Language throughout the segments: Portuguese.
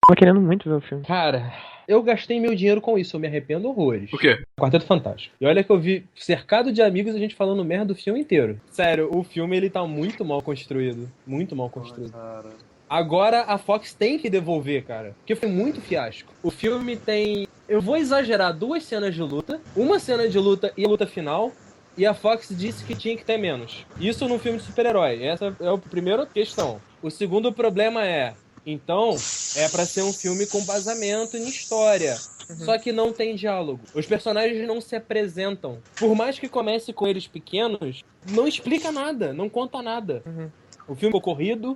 Tava querendo muito ver o filme. Cara, eu gastei meu dinheiro com isso, eu me arrependo horrores. O quê? Quarteto Fantástico. E olha que eu vi cercado de amigos a gente falando merda do filme inteiro. Sério, o filme ele tá muito mal construído. Muito mal construído. Cara. Agora a Fox tem que devolver, cara. Porque foi muito fiasco. O filme tem... Eu vou exagerar 2 cenas de luta. Uma cena de luta e a luta final. E a Fox disse que tinha que ter menos. Isso num filme de super-herói. Essa é a primeira questão. O segundo problema é... Então, é pra ser um filme com basamento em história. Só que não tem diálogo. Os personagens não se apresentam. Por mais que comece com eles pequenos, não explica nada, não conta nada. O filme é corrido,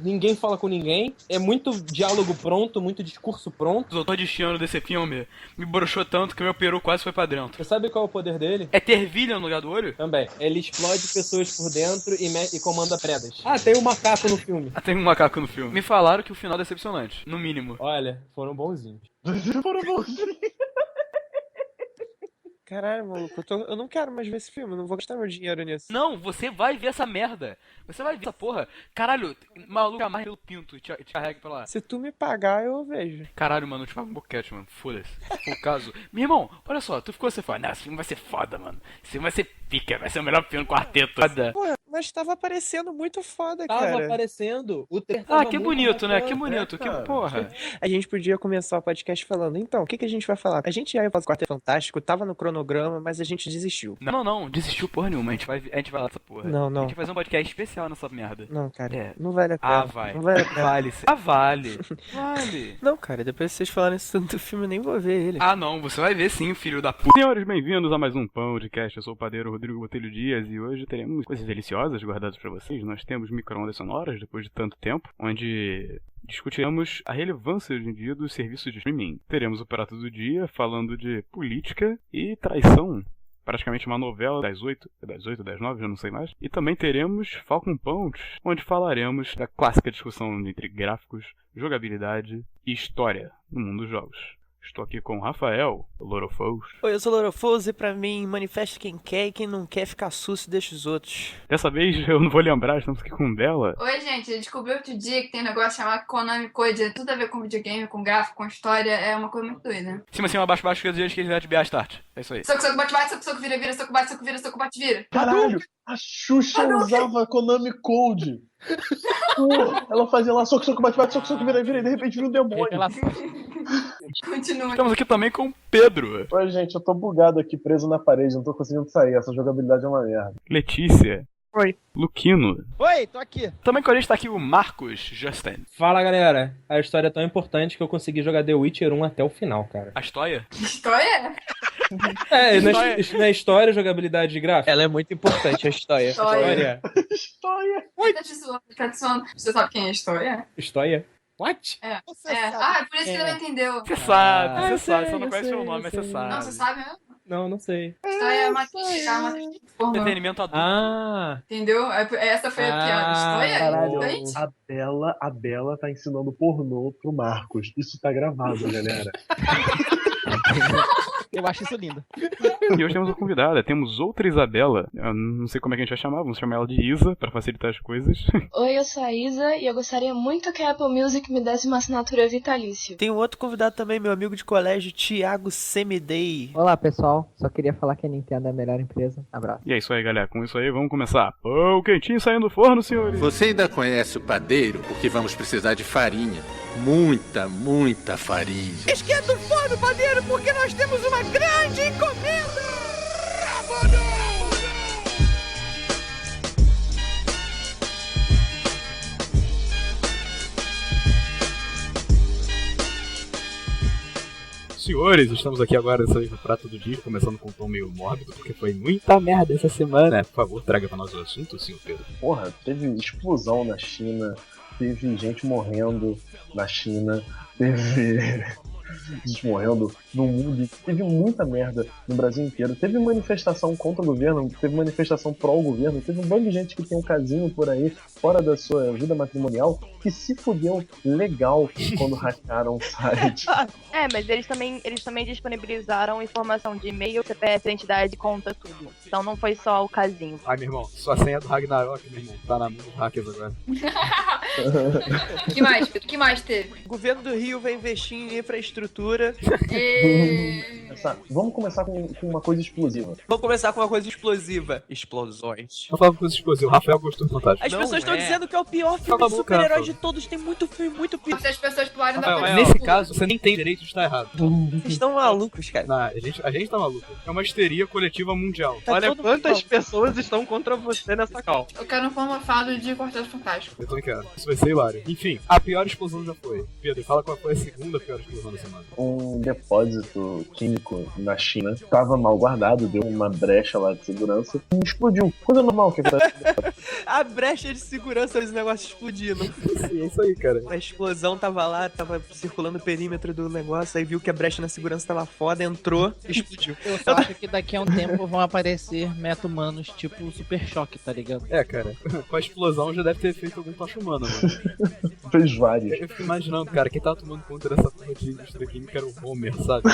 ninguém fala com ninguém, é muito diálogo pronto, muito discurso pronto. O doutor Destino desse filme me broxou tanto que meu peru quase foi pra dentro. Você sabe qual é o poder dele? É ter vilha no lugar do olho? Também. Ele explode pessoas por dentro e comanda predas. Ah, tem um macaco no filme. Ah, tem um macaco no filme. Me falaram que o final é decepcionante, no mínimo. Olha, foram bonzinhos. Foram bonzinhos. Caralho, maluco, eu não quero mais ver esse filme, eu não vou gastar meu dinheiro nisso. Não, você vai ver essa merda. Você vai ver essa porra. Caralho, maluco, amarra pelo pinto e te carrega pra lá. Se tu me pagar, eu vejo. Caralho, mano, eu te pago um boquete, mano. Foda-se. Se for o caso. Meu irmão, olha só, tu ficou assim, fala, não, esse filme vai ser foda, mano. Esse filme vai ser pica, vai ser o melhor filme do quarteto. Foda. Porra, mas tava aparecendo muito foda, Tava cara. aparecendo. O trailer Ah, tava que muito bonito, né? bacana. Que bonito, que cara. porra. A gente podia começar o podcast falando, então, o que a gente vai falar? A gente já ia fazer o Quarteto Fantástico, tava no cronograma, mas a gente desistiu. Não, desistiu porra nenhuma. A gente vai lá dessa porra. Não. A gente vai fazer um podcast especial nessa merda. Não, cara, É. não vale a pena. Ah, vai. Não vale a pena. Vale. Ah, vale. Vale. Não, cara, depois que vocês falarem isso tanto do filme, eu nem vou ver ele. Ah, não, você vai ver sim, filho da puta. Senhores, bem-vindos a mais um podcast. Eu sou o padeiro Rodrigo Botelho Dias e hoje teremos coisas deliciosas guardadas pra vocês. Nós temos micro-ondas sonoras depois de tanto tempo, onde discutiremos a relevância hoje em dia dos serviços de streaming. Teremos o Prato do Dia falando de política e traição. Praticamente uma novela das 8, das 9, já não sei mais. E também teremos Falcon Punch, onde falaremos da clássica discussão entre gráficos, jogabilidade e história no mundo dos jogos. Estou aqui com o Rafael, o Lorofous. Oi, eu sou o Lorofous e pra mim, manifesta quem quer e quem não quer ficar susto deixa os outros. Dessa vez eu não vou lembrar, estamos aqui com o Bela. Oi, gente, eu descobri outro dia que tem um negócio chamado Konami Code, é tudo a ver com videogame, com gráfico, com história, é uma coisa muito doida. Cima, abaixo, esquerda, direita, BA, start. É isso aí. Soco, bate, soco, vira, soco, bate, vira. Caralho, a Xuxa usava Konami Code. Porra, ela fazia lá soco, bate, soco, vira, e de repente vira um demônio. Continua. Estamos aqui também com o Pedro. Oi, gente, eu tô bugado aqui, preso na parede, não tô conseguindo sair, essa jogabilidade é uma merda. Letícia. Oi. Luquino. Oi, tô aqui. Também com a gente tá aqui o Marcos Justin. Fala, galera. A história é tão importante que eu consegui jogar The Witcher 1 até o final, cara. A história? História? Na história, jogabilidade de gráfico. Ela é muito importante, a história. História. História. Tá te zoando. Você sabe quem é História? História. What? É. Ah, por isso que ele não entendeu. Você sabe, eu você sei, não eu conhece sei, o nome, eu mas você sei. sabe. Não, você sabe mesmo? Não sei. História é matriz pornô. Entretenimento adulto. Ah, Entendeu? Essa foi a piada. História? Caralho, Gente. a Bela tá ensinando pornô pro Marcos. Isso tá gravado, galera. Eu acho isso lindo. E hoje temos uma convidada, temos outra Isabela. Eu não sei como é que a gente vai chamar, vamos chamar ela de Isa, pra facilitar as coisas. Oi, eu sou a Isa e eu gostaria muito que a Apple Music me desse uma assinatura vitalício. Tem um outro convidado também, meu amigo de colégio, Thiago Semidei. Olá, pessoal. Só queria falar que a Nintendo é a melhor empresa. Abraço. E é isso aí, galera. Com isso aí, vamos começar. Pão quentinho saindo do forno, senhores. Você ainda conhece o padeiro? Porque vamos precisar de farinha. Muita farinha. Esquenta o forno, padeiro, porque nós temos uma grande encomenda! Senhores, estamos aqui agora no Prato do Dia, começando com um tom meio mórbido, porque foi muita merda essa semana. Por favor, traga pra nós o assunto, senhor Pedro. Porra, teve explosão na China, teve gente morrendo na China, teve gente morrendo no mundo, teve muita merda no Brasil inteiro. Teve manifestação contra o governo, teve manifestação pró-governo, teve um bando de gente que tem um casinho por aí, fora da sua vida matrimonial, que se fudeu legal quando hackearam o site. Mas eles também disponibilizaram informação de e-mail, CPF, identidade, conta, tudo. Então não foi só o casinho. Ai, meu irmão, sua senha é do Ragnarok, meu irmão. Tá na mão dos hackers agora. O que mais teve? O governo do Rio vai investir em infraestrutura. Vamos começar com uma coisa explosiva. Vamos começar com uma coisa explosiva. Explosões. Vamos falar com coisa explosiva. O Rafael gostou do Fantástico. As pessoas estão dizendo que é o pior filme de super-herói de todos. Tem muito filme, muito pior. Se as pessoas pularem da Rafael, ponte. nesse caso, você nem tem direito de estar errado. Vocês estão malucos, cara. Não, a gente tá maluco. É uma histeria coletiva mundial. Olha quantas pessoas estão contra você nessa call. Eu quero um formafado de Quarteto Fantástico. Eu também quero. Isso vai ser hilário. Enfim, a pior explosão já foi. Pedro, fala qual foi a segunda pior explosão da semana. Um depósito químico na China estava mal guardado, deu uma brecha lá de segurança e explodiu. Coisa normal que A brecha de segurança desse negócio explodindo. É isso aí, cara. A explosão tava lá, tava circulando o perímetro do negócio, aí viu que a brecha na segurança tava foda, entrou e explodiu. Eu só acho que daqui a um tempo vão aparecer meta-humanos tipo Super Choque, tá ligado? É, cara, com a explosão já deve ter feito algum tocha humano, mano. Fez vários. Eu fico imaginando, cara, quem tava tomando conta dessa porra de indústria química era o Homer, sabe?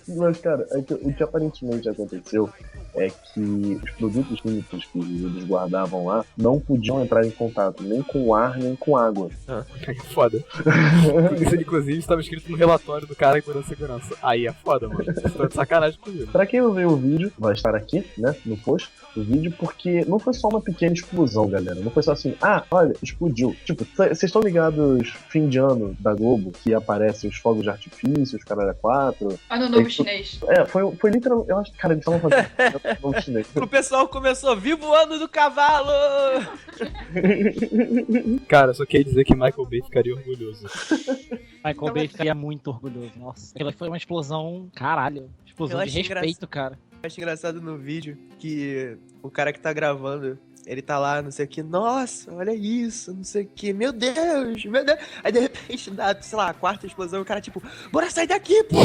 Mas, cara, o que aparentemente aconteceu é que os produtos químicos que eles guardavam lá não podiam entrar em contato nem com ar, nem com água. Foda. Isso, inclusive, estava escrito no relatório do cara que deu segurança. Aí é foda, mano. Você tá de sacanagem comigo. Pra quem não viu o vídeo, vai estar aqui, né, no post do vídeo, porque não foi só uma pequena explosão, galera. Não foi só assim, olha, explodiu. Tipo, vocês estão ligados fim de ano da Globo, que aparecem os fogos de artifício, os caralho 4. Ano novo chinês. Foi literalmente. Eu acho que, cara, eles estavam fazendo novo chinês. O pessoal começou, viva o ano do cavalo! Cara, só queria dizer que Michael Bay ficaria orgulhoso. Michael Bay ficaria muito orgulhoso, nossa. Aquilo foi uma explosão, caralho. Explosão de respeito, cara. Eu acho engraçado no vídeo que o cara que tá gravando, ele tá lá, não sei o que, nossa, olha isso, não sei o que, meu Deus. Aí de repente dá, sei lá, a quarta explosão, o cara tipo, bora sair daqui, pô!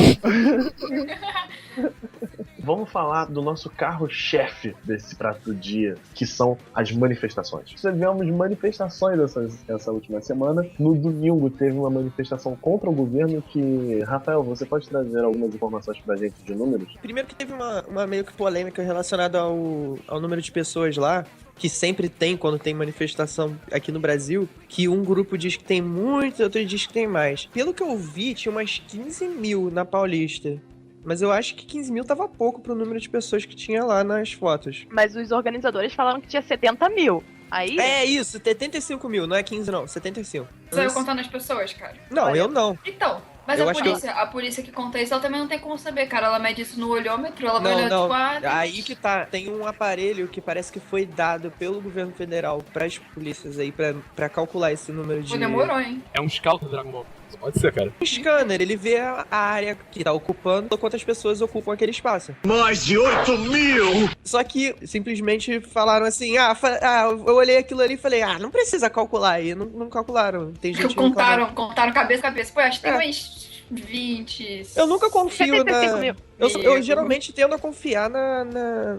Vamos falar do nosso carro-chefe desse prato do dia, que são as manifestações. Tivemos manifestações essa última semana. No domingo teve uma manifestação contra o governo que... Rafael, você pode trazer algumas informações pra gente de números? Primeiro que teve uma meio que polêmica relacionada ao número de pessoas lá, que sempre tem quando tem manifestação aqui no Brasil, que um grupo diz que tem muito, outro diz que tem mais. Pelo que eu vi, tinha umas 15 mil na Paulista. Mas eu acho que 15 mil tava pouco pro número de pessoas que tinha lá nas fotos. Mas os organizadores falaram que tinha 70 mil. Aí... É isso, 75 mil, não é 15 não, 75. Você vai contando as pessoas, cara? Não, Olha. eu não. Então, mas a polícia que conta isso, ela também não tem como saber, cara. Ela mede isso no olhômetro, ela vai olhar tipo... Aí que tá, tem um aparelho que parece que foi dado pelo governo federal pras polícias aí, pra calcular esse número de... Demorou, hein? É um scout do Dragon Ball. Pode ser, cara. Um scanner, ele vê a área que tá ocupando, quantas pessoas ocupam aquele espaço. Mais de 8 mil! Só que simplesmente falaram assim, eu olhei aquilo ali e falei, não precisa calcular aí, não calcularam. Tem gente contaram cabeça. Pô, acho que tem mais 20... Eu nunca confio na... Eu geralmente tendo a confiar na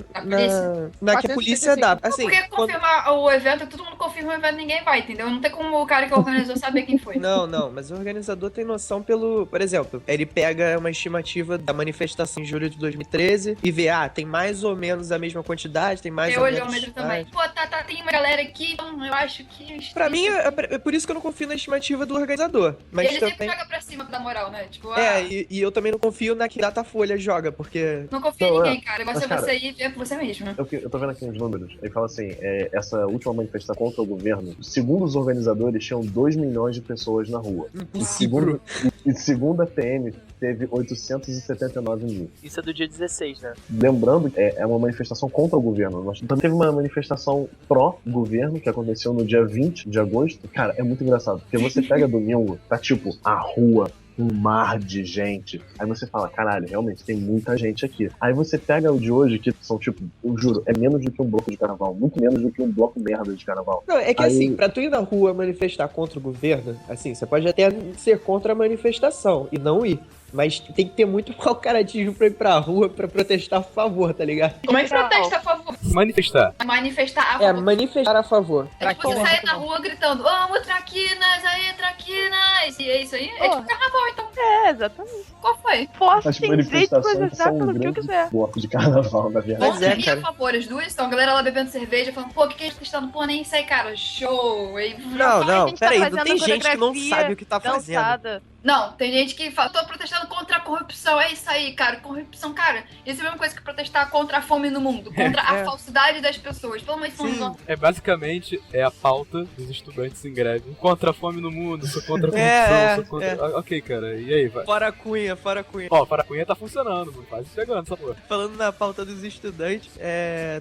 que a polícia dá. Assim, porque confirmar o evento, todo mundo confirma o evento, ninguém vai, entendeu? Não tem como o cara que organizou saber quem foi. Não, mas o organizador tem noção por exemplo, ele pega uma estimativa da manifestação em julho de 2013 e vê, tem mais ou menos a mesma quantidade, tem mais ou menos... Eu olhei o também. Pô, tem uma galera aqui, então eu acho que... Pra mim, é por isso que eu não confio na estimativa do organizador. Mas ele também... sempre joga pra cima da moral, né? Tipo, e eu também não confio na que Datafolha joga, porque... Não confia em ninguém, cara. Você vai sair e ver por você mesmo. Eu tô vendo aqui os números. Ele fala assim, essa última manifestação contra o governo, segundo os organizadores, tinham 2 milhões de pessoas na rua. E segundo a PM, teve 879 mil. Isso é do dia 16, né? Lembrando que é uma manifestação contra o governo. Nós também teve uma manifestação pró-governo, que aconteceu no dia 20 de agosto. Cara, é muito engraçado, porque você pega domingo, tá tipo, a rua, um mar de gente. Aí você fala, caralho, realmente tem muita gente aqui. Aí você pega o de hoje, que são tipo, eu juro, é menos do que um bloco de carnaval. Muito menos do que um bloco merda de carnaval. Não, é que assim, pra tu ir na rua manifestar contra o governo, assim, você pode até ser contra a manifestação e não ir. Mas tem que ter muito mau caratismo pra ir pra rua pra protestar a favor, tá ligado? Como é que protesta a favor? Manifestar. Manifestar a favor. Manifestar a favor. É tipo você sair na rua gritando, amo traquinas, aí, traquinas! E é isso aí? É tipo carnaval, então. É, exatamente. Qual foi? Posso As simplesmente manifestações processar são um pelo que eu grande quiser. bloco de carnaval, na verdade. Contra e a favor, as duas. Então a galera lá bebendo cerveja, falando, pô, o que a gente tá testando? Pô, nem sei, cara, show. E... Não, gente tá peraí, não tem fazendo gente que não coreografia sabe o que tá fazendo. dançada. Não, tem gente que fala, tô protestando contra a corrupção, é isso aí, cara, corrupção, cara, isso é a mesma coisa que protestar contra a fome no mundo, contra a falsidade das pessoas, pelo menos são Basicamente, é a pauta dos estudantes em greve. Contra a fome no mundo, sou contra a corrupção, sou contra... Ok, cara, e aí, vai? Fora a Cunha, fora a Cunha. Ó, fora a Cunha tá funcionando, mano, quase chegando essa porra. Falando na pauta dos estudantes,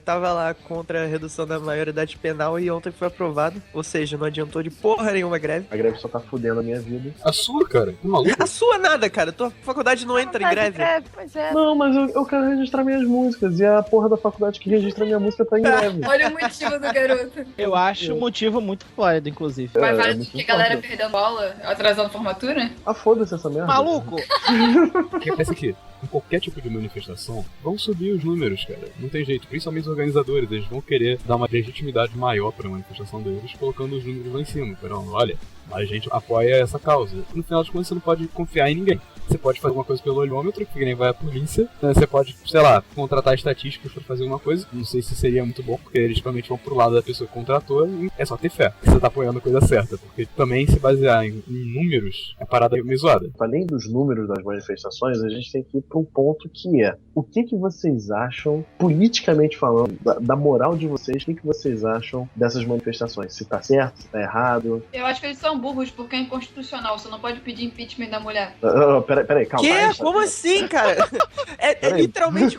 tava lá contra a redução da maioridade penal e ontem foi aprovado, ou seja, não adiantou de porra nenhuma a greve. A greve só tá fudendo a minha vida. A sua, cara? Que maluco? A sua nada, cara. Tua faculdade não entra em greve. Pois é. Não, mas eu quero registrar minhas músicas e a porra da faculdade que registra minha música tá em greve. Olha o motivo do garoto. Eu acho o motivo muito válido, inclusive. Mas vale que a galera perdendo aula, atrasando formatura? Ah, foda-se essa merda. Maluco! Pensa aqui, em qualquer tipo de manifestação, vão subir os números, cara. Não tem jeito. Principalmente os organizadores, eles vão querer dar uma legitimidade maior pra manifestação deles, colocando os números lá em cima. Falando, olha, a gente apoia essa causa. No final de contas, você não pode confiar em ninguém. Você pode fazer alguma coisa pelo olhômetro, que nem vai a polícia. Você pode, sei lá, contratar estatísticos pra fazer alguma coisa. Não sei se seria muito bom, porque eles realmente vão pro lado da pessoa que contratou. E é só ter fé que você tá apoiando a coisa certa. Porque também se basear em números é parada meio zoada. Além dos números das manifestações, a gente tem que ir pra um ponto que é: o que vocês acham, politicamente falando, da moral de vocês, o que vocês acham dessas manifestações? Se tá certo, se tá errado? Eu acho que eles são burros porque é inconstitucional. Você não pode pedir impeachment da mulher. Peraí, calma. Que? Como assim, cara? É literalmente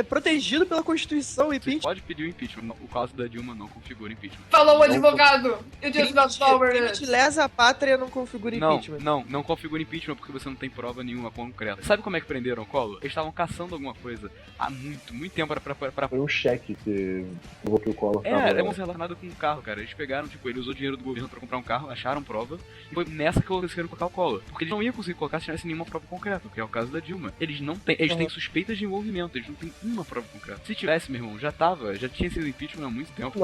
protegido pela Constituição o impeachment. Pode pedir o impeachment. O caso da Dilma não configura impeachment. Falou o advogado! Eu disse Crime de lesa pátria não configura impeachment. Não configura impeachment porque você não tem prova nenhuma concreta. Sabe como é que prenderam o Collor? Eles estavam caçando alguma coisa há muito tempo pra... Foi um cheque que o Collor era relacionado com um carro, cara. Eles pegaram, ele usou dinheiro do governo pra comprar um carro, acharam prova, e foi nessa que eles conseguiram colocar o Collor. Porque eles não iam conseguir colocar se tivesse nenhuma prova concreta, que é o caso da Dilma. Eles não têm, eles têm suspeitas de envolvimento, eles não têm uma prova concreta. Se tivesse, meu irmão, já tinha sido impeachment há muito tempo.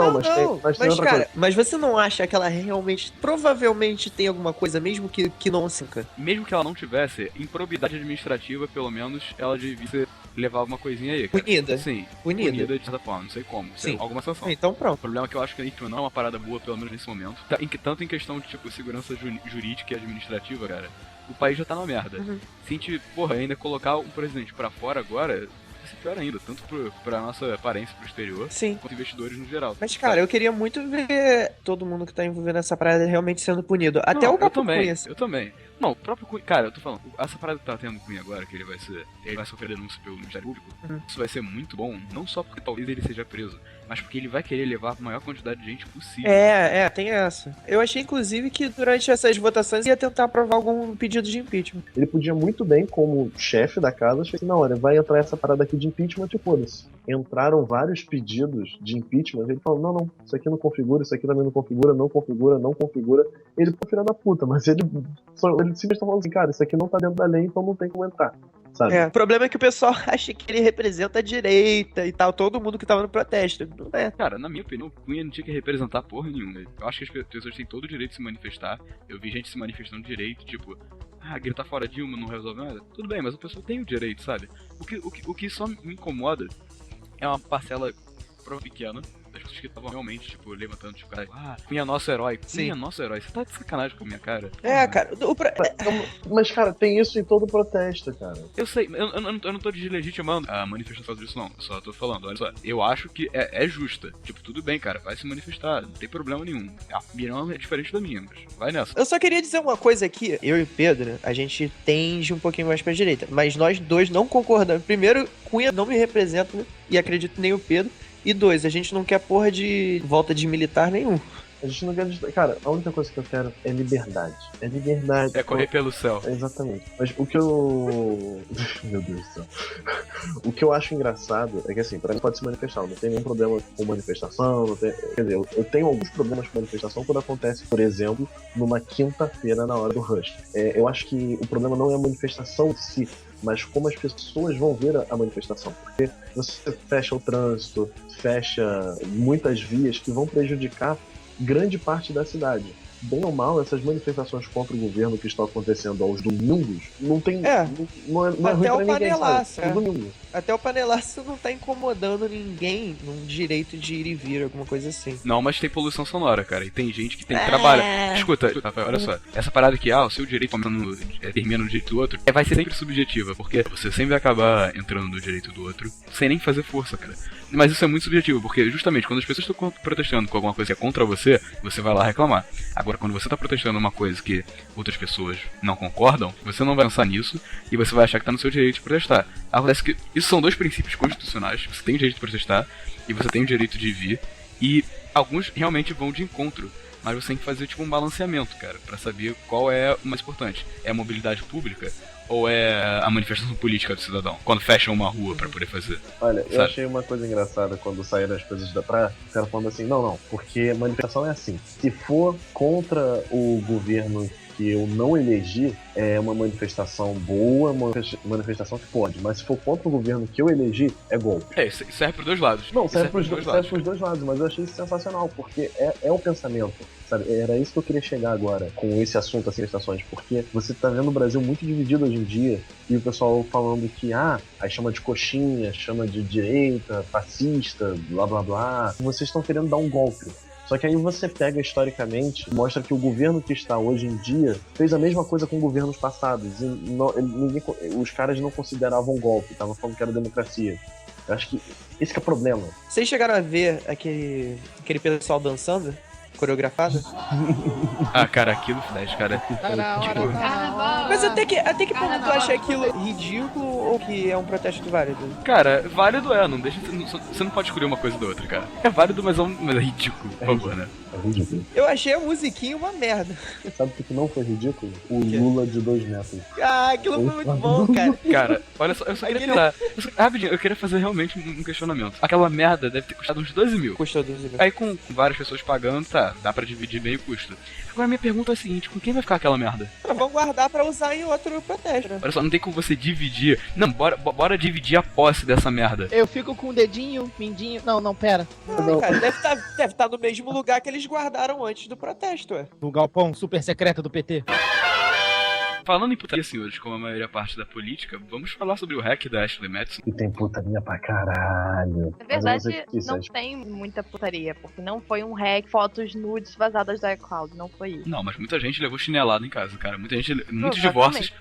Mas cara, mas você não acha que ela realmente, provavelmente tem alguma coisa, mesmo que não sinca? Mesmo que ela não tivesse, improbidade administrativa, pelo menos, ela devia levar uma coisinha aí, cara. Punida? Sim. Punida de certa forma, não sei como. Sim. Alguma sanção. Então pronto. O problema é que eu acho que a impeachment não é uma parada boa, pelo menos nesse momento. Tanto em questão de, segurança jurídica e administrativa, cara, o país já tá na merda. Se a gente, ainda colocar o presidente pra fora agora, vai ser pior ainda, tanto pra nossa aparência pro exterior, quanto investidores no geral. Mas, cara, eu queria muito ver todo mundo que tá envolvendo nessa parada realmente sendo punido. Até o próprio Cunha. Eu também. Não, o próprio Cunha, cara, eu tô falando, essa parada que tá tendo Cunha agora, que ele vai sofrer denúncia pelo Ministério Público, isso vai ser muito bom, não só porque talvez ele seja preso, mas porque ele vai querer levar a maior quantidade de gente possível. Tem essa. Eu achei, inclusive, que durante essas votações ia tentar aprovar algum pedido de impeachment. Ele podia muito bem, como chefe da casa, chegar assim, não, olha, vai entrar essa parada aqui de impeachment e foda-se. Entraram vários pedidos de impeachment, ele falou, não, isso aqui não configura, isso aqui também não configura, não configura. Ele ficou filho da puta, mas ele simplesmente tá falando assim, cara, isso aqui não tá dentro da lei, então não tem como entrar. Sabe? O problema é que o pessoal acha que ele representa a direita e tal, todo mundo que tava no protesto. Não é. Cara, na minha opinião, o Cunha não tinha que representar porra nenhuma. Eu acho que as pessoas têm todo o direito de se manifestar. Eu vi gente se manifestando direito, gritar fora Dilma não resolve nada. Tudo bem, mas a pessoa tem o direito, sabe? O que só me incomoda é uma parcela pequena das pessoas que estavam realmente, levantando, Cunha é nosso herói. Cunha é nosso herói. Você tá de sacanagem com a minha cara? Cara. Mas, cara, tem isso em todo protesto, cara. Eu sei, eu não tô deslegitimando a manifestação disso, não. Eu só tô falando, olha só. Eu acho que é justa. Tudo bem, cara, vai se manifestar. Não tem problema nenhum. A opinião é diferente da minha, mas vai nessa. Eu só queria dizer uma coisa aqui. Eu e o Pedro, a gente tende um pouquinho mais pra direita. Mas nós dois não concordamos. Primeiro, Cunha não me representa, e acredito nem o Pedro. E 2, a gente não quer porra de volta de militar nenhum. A gente não quer... Cara, a única coisa que eu quero é liberdade. É liberdade. É correr pelo céu. Exatamente. Mas o que eu... Meu Deus do céu. O que eu acho engraçado é que, assim, pra mim pode se manifestar. Não tem nenhum problema com manifestação. Não tem... Quer dizer, eu tenho alguns problemas com manifestação quando acontece, por exemplo, numa quinta-feira na hora do rush. Eu acho que o problema não é a manifestação em si, mas como as pessoas vão ver a manifestação. Porque você fecha o trânsito, fecha muitas vias que vão prejudicar grande parte da cidade. Bem ou mal, essas manifestações contra o governo que estão acontecendo aos domingos, não tem... Não é ruim pra ninguém, sabe? Até o panelaço não tá incomodando ninguém num direito de ir e vir, alguma coisa assim. Não, mas tem poluição sonora, cara. E tem gente que tem que trabalhar. Escuta, Rafael, olha só. Essa parada aqui, o seu direito termina no direito do outro, vai ser sempre subjetiva, porque você sempre vai acabar entrando no direito do outro sem nem fazer força, cara. Mas isso é muito subjetivo, porque justamente quando as pessoas estão protestando com alguma coisa que é contra você, você vai lá reclamar. Agora, quando você tá protestando uma coisa que outras pessoas não concordam, você não vai pensar nisso e você vai achar que tá no seu direito de protestar. Acontece que isso são dois princípios constitucionais. Você tem o direito de protestar e você tem o direito de vir. E alguns realmente vão de encontro. Mas você tem que fazer tipo um balanceamento, cara, pra saber qual é o mais importante. É a mobilidade pública ou é a manifestação política do cidadão? Quando fecham uma rua pra poder fazer. Olha, eu achei uma coisa engraçada quando saíram as coisas da praia. O cara falando assim, não, porque manifestação é assim. Se for contra o governo que eu não elegi, é uma manifestação boa, uma manifestação que pode. Mas se for contra o governo que eu elegi, é golpe. Isso serve pros dois lados. Não, serve pros dois lados, mas eu achei isso sensacional, porque é o pensamento, sabe? Era isso que eu queria chegar agora com esse assunto, as manifestações, porque você tá vendo o Brasil muito dividido hoje em dia, e o pessoal falando que, aí chama de coxinha, chama de direita, fascista, blá blá blá. Vocês estão querendo dar um golpe. Só que aí você pega historicamente, mostra que o governo que está hoje em dia fez a mesma coisa com governos passados. E os caras não consideravam golpe, estavam falando que era democracia. Eu acho que esse que é o problema. Vocês chegaram a ver aquele pessoal dançando? Coreografado? Cara, aquilo flash, cara. Mas até que ponto tu acha aquilo ridículo ou que é um protesto válido? Cara, válido não deixa. Você não pode escolher uma coisa da outra, cara. É válido, mas é ridículo, por favor, né? É ridículo. Eu achei a musiquinha uma merda. Sabe o que não foi ridículo? O Lula de 2 metros. Aquilo foi muito bom, cara. Cara, olha só, eu só queria falar. Rapidinho, eu queria fazer realmente um questionamento. Aquela merda deve ter custado uns 12 mil. Custou 12 mil. Aí com várias pessoas pagando, dá pra dividir bem o custo. Agora minha pergunta é a seguinte, com quem vai ficar aquela merda? Vamos guardar pra usar em outro protesto. Olha só, não tem como você dividir. Não, bora dividir a posse dessa merda. Eu fico com o dedinho, mindinho... Não, pera. Não, cara, deve estar no mesmo lugar que eles guardaram antes do protesto, No galpão super secreto do PT. Falando em putaria, senhores, como a maioria parte da política, vamos falar sobre o hack da Ashley Madison. E tem putaria pra caralho. Na verdade, não tem muita putaria, porque não foi um hack, fotos nudes vazadas da iCloud, não foi isso. Não, mas muita gente levou chinelada em casa, cara. Muitos divórcios.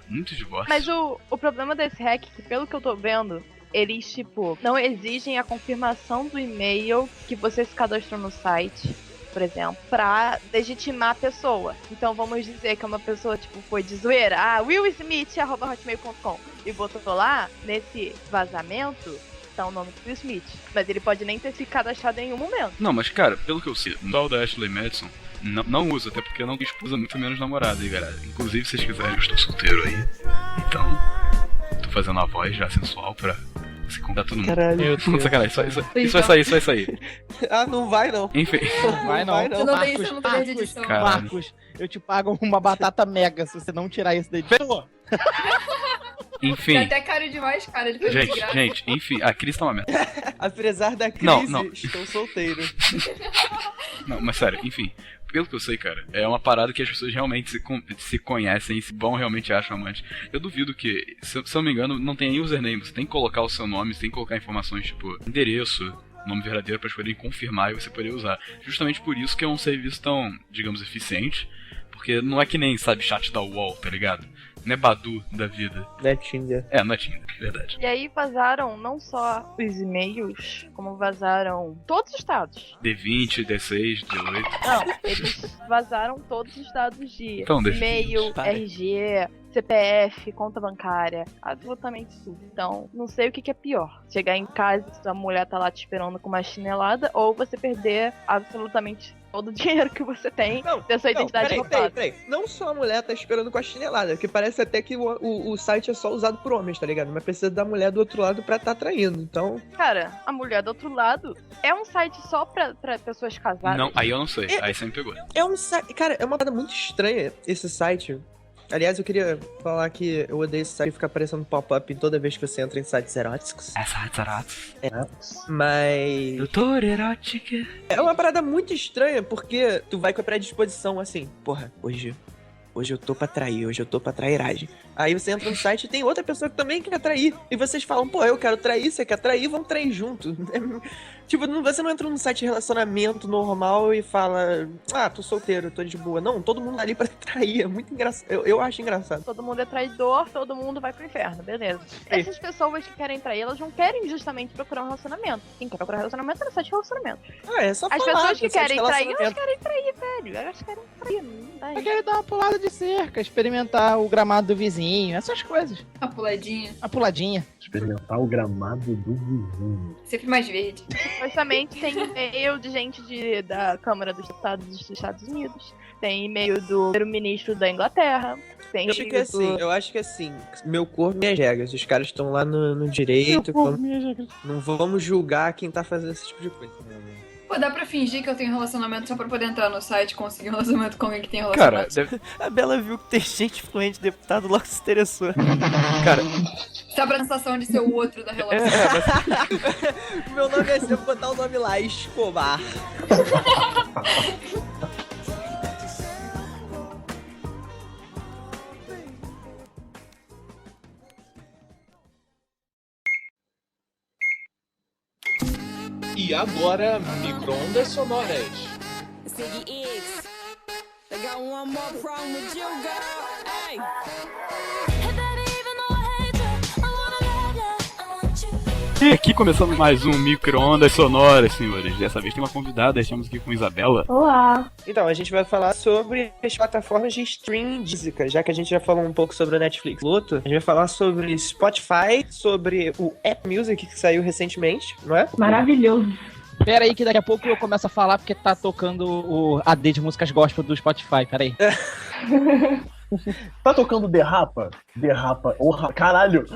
Mas o problema desse hack, que pelo que eu tô vendo, eles, não exigem a confirmação do e-mail que você se cadastrou no site, por exemplo, pra legitimar a pessoa. Então vamos dizer que uma pessoa, foi de zoeira, willismith@hotmail.com, e botou lá, nesse vazamento, tá o nome do Will Smith. Mas ele pode nem ter se cadastrado em nenhum momento. Não, mas cara, pelo que eu sei, o tal da Ashley Madison não usa, até porque eu não tenho esposa, muito menos namorada aí, galera. Inclusive, se vocês quiserem, eu estou solteiro aí. Então, tô fazendo a voz já sensual pra se contar todo mundo. Caralho. Sacanagem, isso vai sair. Não vai não. Enfim. Não vai não. Tu não tem isso no poder de edição. Marcos, eu te pago uma batata mega se você não tirar isso da edição. Enfim. Tem até cara demais, cara. Ele fez de graça. Gente, enfim, a crise tá uma merda. Apesar da crise, não. estou solteiro. Não, mas sério, enfim. Pelo que eu sei, cara, é uma parada que as pessoas realmente se conhecem e realmente acham amante. Eu duvido que, se eu não me engano, não tem username. Você tem que colocar o seu nome, você tem que colocar informações tipo endereço, nome verdadeiro, para eles poderem confirmar e você poder usar. Justamente por isso que é um serviço tão, digamos, eficiente. Porque não é que nem, chat da UOL, tá ligado? Não é Badu da vida. Não é Tinder. Não é Tinder, verdade. E aí vazaram não só os e-mails, como vazaram todos os dados. D20, D6, D8. Não, eles vazaram todos os dados de então, e-mail, RG, CPF, conta bancária, absolutamente tudo. Então, não sei o que é pior. Chegar em casa e sua mulher tá lá te esperando com uma chinelada, ou você perder absolutamente todo o dinheiro que você tem, ter sua identidade roubada. Peraí. Não só a mulher tá esperando com a chinelada, porque parece até que o site é só usado por homens, tá ligado? Mas precisa da mulher do outro lado pra tá traindo, então... Cara, a mulher do outro lado é um site só pra pessoas casadas? Não, aí eu não sei, aí você me pegou. É um site... Cara, é uma parada muito estranha esse site. Aliás, eu queria falar que eu odeio esse site ficar aparecendo pop-up toda vez que você entra em sites eróticos. Sites eróticos. Mas... Doutor erótica. É uma parada muito estranha, porque tu vai com a predisposição assim, porra, hoje eu tô pra trair, hoje eu tô pra trairagem. Aí você entra no site e tem outra pessoa que também quer trair. E vocês falam, pô, eu quero trair, você quer trair, vamos trair junto. Tipo, você não entra num site de relacionamento normal e fala, tô solteiro, tô de boa. Não, todo mundo ali pra trair, é muito engraçado. Eu acho engraçado. Todo mundo é traidor, todo mundo vai pro inferno, beleza. Essas pessoas que querem trair, elas não querem justamente procurar um relacionamento. Quem quer procurar relacionamento é no site de relacionamento. É só As falar, pessoas que querem trair, relacionamento. elas querem trair, velho. Elas querem trair, não dá. Eu quero dar uma pulada de cerca, experimentar o gramado do vizinho, essas coisas. Uma puladinha. A puladinha. Experimentar o gramado do vizinho. Sempre mais verde. Supostamente tem e-mail de gente da Câmara dos Deputados dos Estados Unidos, tem e-mail do primeiro-ministro da Inglaterra, tem Eu acho que assim, meu corpo, minhas regras. Os caras estão lá no direito. Não vamos julgar quem tá fazendo esse tipo de coisa. Pô, dá pra fingir que eu tenho relacionamento só pra poder entrar no site e conseguir um relacionamento com alguém que tem relacionamento? A Bela viu que tem gente influente, deputado, logo se interessou. Cara... Tá pra sensação de ser o outro da relação. Meu nome é se eu botar o nome lá, Escobar. E agora, micro-ondas sonoras. E aqui começamos mais um micro-ondas sonoras, senhores. Dessa vez tem uma convidada, estamos aqui com Isabela. Olá! Então, a gente vai falar sobre as plataformas de streaming de música. Já que a gente já falou um pouco sobre o Netflix Luto, a gente vai falar sobre Spotify, sobre o Apple Music, que saiu recentemente, não é? Maravilhoso! Pera aí que daqui a pouco eu começo a falar porque tá tocando o AD de músicas gospel do Spotify, pera aí. Tá tocando Derrapa? Caralho!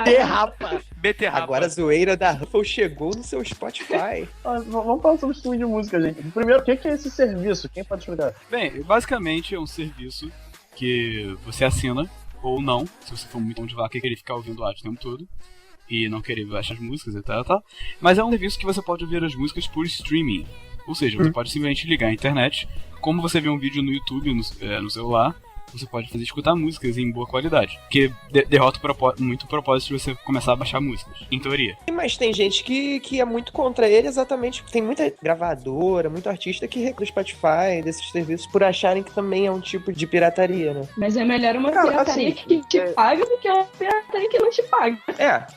Derrapa! Beterrapa. Agora a zoeira da Ruffle chegou no seu Spotify. Vamos falar sobre streaming de música, gente. Primeiro, o que é esse serviço? Quem pode explicar? Bem, basicamente é um serviço que você assina, ou não, se você for muito onde vai querer ficar ouvindo áudio o tempo todo e não querer baixar as músicas e tal. Mas é um serviço que você pode ouvir as músicas por streaming. Ou seja, você pode simplesmente ligar a internet, como você vê um vídeo no YouTube, no celular, você pode escutar músicas em boa qualidade. Que derrota muito o propósito de você começar a baixar músicas, em teoria. Mas tem gente que é muito contra ele, exatamente. Tem muita gravadora, muito artista que reclama do Spotify, desses serviços, por acharem que também é um tipo de pirataria, né? Mas é melhor uma pirataria que te paga do que uma pirataria que não te paga.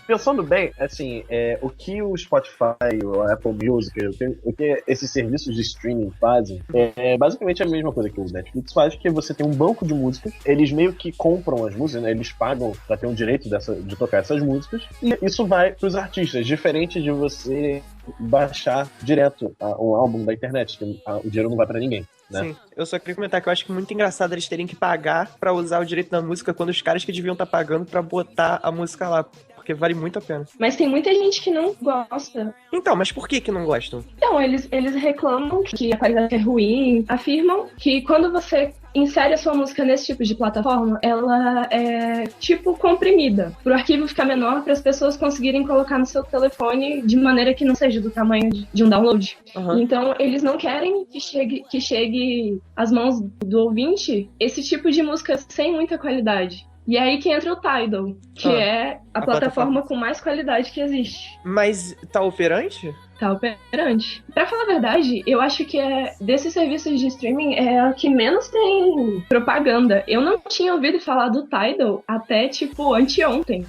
Pensando bem, assim, o que o Spotify, o Apple Music, o que esses serviços de streaming fazem, é basicamente a mesma coisa que o Netflix faz, que você tem um banco de músicas, eles meio que compram as músicas, né? Eles pagam pra ter o direito de tocar essas músicas, e isso vai pros artistas, diferente de você baixar direto um álbum da internet, que o dinheiro não vai pra ninguém. Né? Sim, eu só queria comentar que eu acho que é muito engraçado eles terem que pagar pra usar o direito da música quando os caras que deviam estar pagando pra botar a música lá, porque vale muito a pena. Mas tem muita gente que não gosta. Então, mas por que não gostam? Então, eles reclamam que a qualidade é ruim, afirmam que quando você insere a sua música nesse tipo de plataforma, ela é tipo comprimida, pro arquivo ficar menor, para as pessoas conseguirem colocar no seu telefone de maneira que não seja do tamanho de um download. Então, eles não querem que chegue às mãos do ouvinte esse tipo de música sem muita qualidade. E aí que entra o Tidal, que é a plataforma com mais qualidade que existe. Mas tá operante? tá operante. Pra falar a verdade, eu acho que desses serviços de streaming é o que menos tem propaganda. Eu não tinha ouvido falar do Tidal até, tipo, anteontem.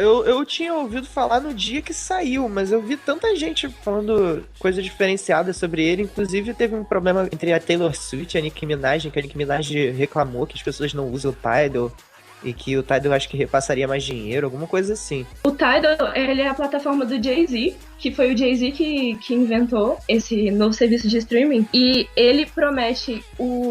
Eu tinha ouvido falar no dia que saiu, mas eu vi tanta gente falando coisa diferenciada sobre ele. Inclusive, teve um problema entre a Taylor Swift e a Nicki Minaj, que a Nicki Minaj reclamou que as pessoas não usam o Tidal. E que o Tidal acho que repassaria mais dinheiro, alguma coisa assim. O Tidal, ele é a plataforma do Jay-Z, que foi o Jay-Z que inventou esse novo serviço de streaming. E ele promete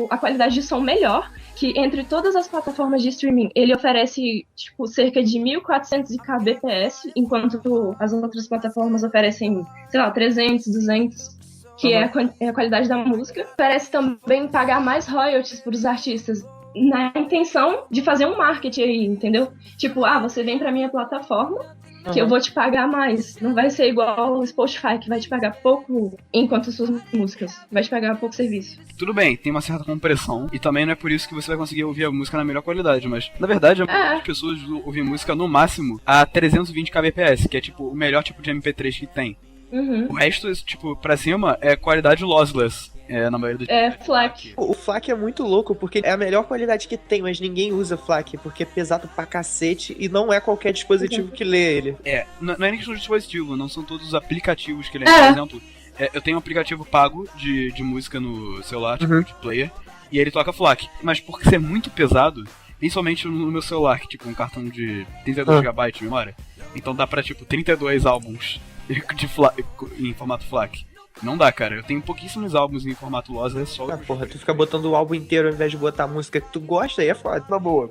a qualidade de som melhor, que entre todas as plataformas de streaming, ele oferece, tipo, cerca de 1.400 kbps, enquanto as outras plataformas oferecem, sei lá, 300, 200, que é a qualidade da música. Parece também pagar mais royalties para os artistas, na intenção de fazer um marketing aí, entendeu? Tipo, você vem pra minha plataforma, que eu vou te pagar mais. Não vai ser igual o Spotify, que vai te pagar pouco enquanto suas músicas. Vai te pagar pouco serviço. Tudo bem, tem uma certa compressão, e também não é por isso que você vai conseguir ouvir a música na melhor qualidade, mas, na verdade, as pessoas ouvem música no máximo a 320 kbps, que é, tipo, o melhor tipo de MP3 que tem. O resto, tipo, pra cima, é qualidade lossless. Na maioria do FLAC. O FLAC é muito louco, porque é a melhor qualidade que tem, mas ninguém usa FLAC, porque é pesado pra cacete e não é qualquer dispositivo que lê ele. Não é nem questão de dispositivo, não são todos os aplicativos que ele Por exemplo, eu tenho um aplicativo pago de música no celular, tipo, de player, e ele toca FLAC. Mas por ser muito pesado, principalmente no meu celular, que tipo, um cartão de 32 GB de memória, então dá pra, tipo, 32 álbuns em formato FLAC. Não dá, cara. Eu tenho pouquíssimos álbuns em formato lossless, só... porra, tu fica botando o álbum inteiro ao invés de botar a música que tu gosta, aí é foda. Na boa.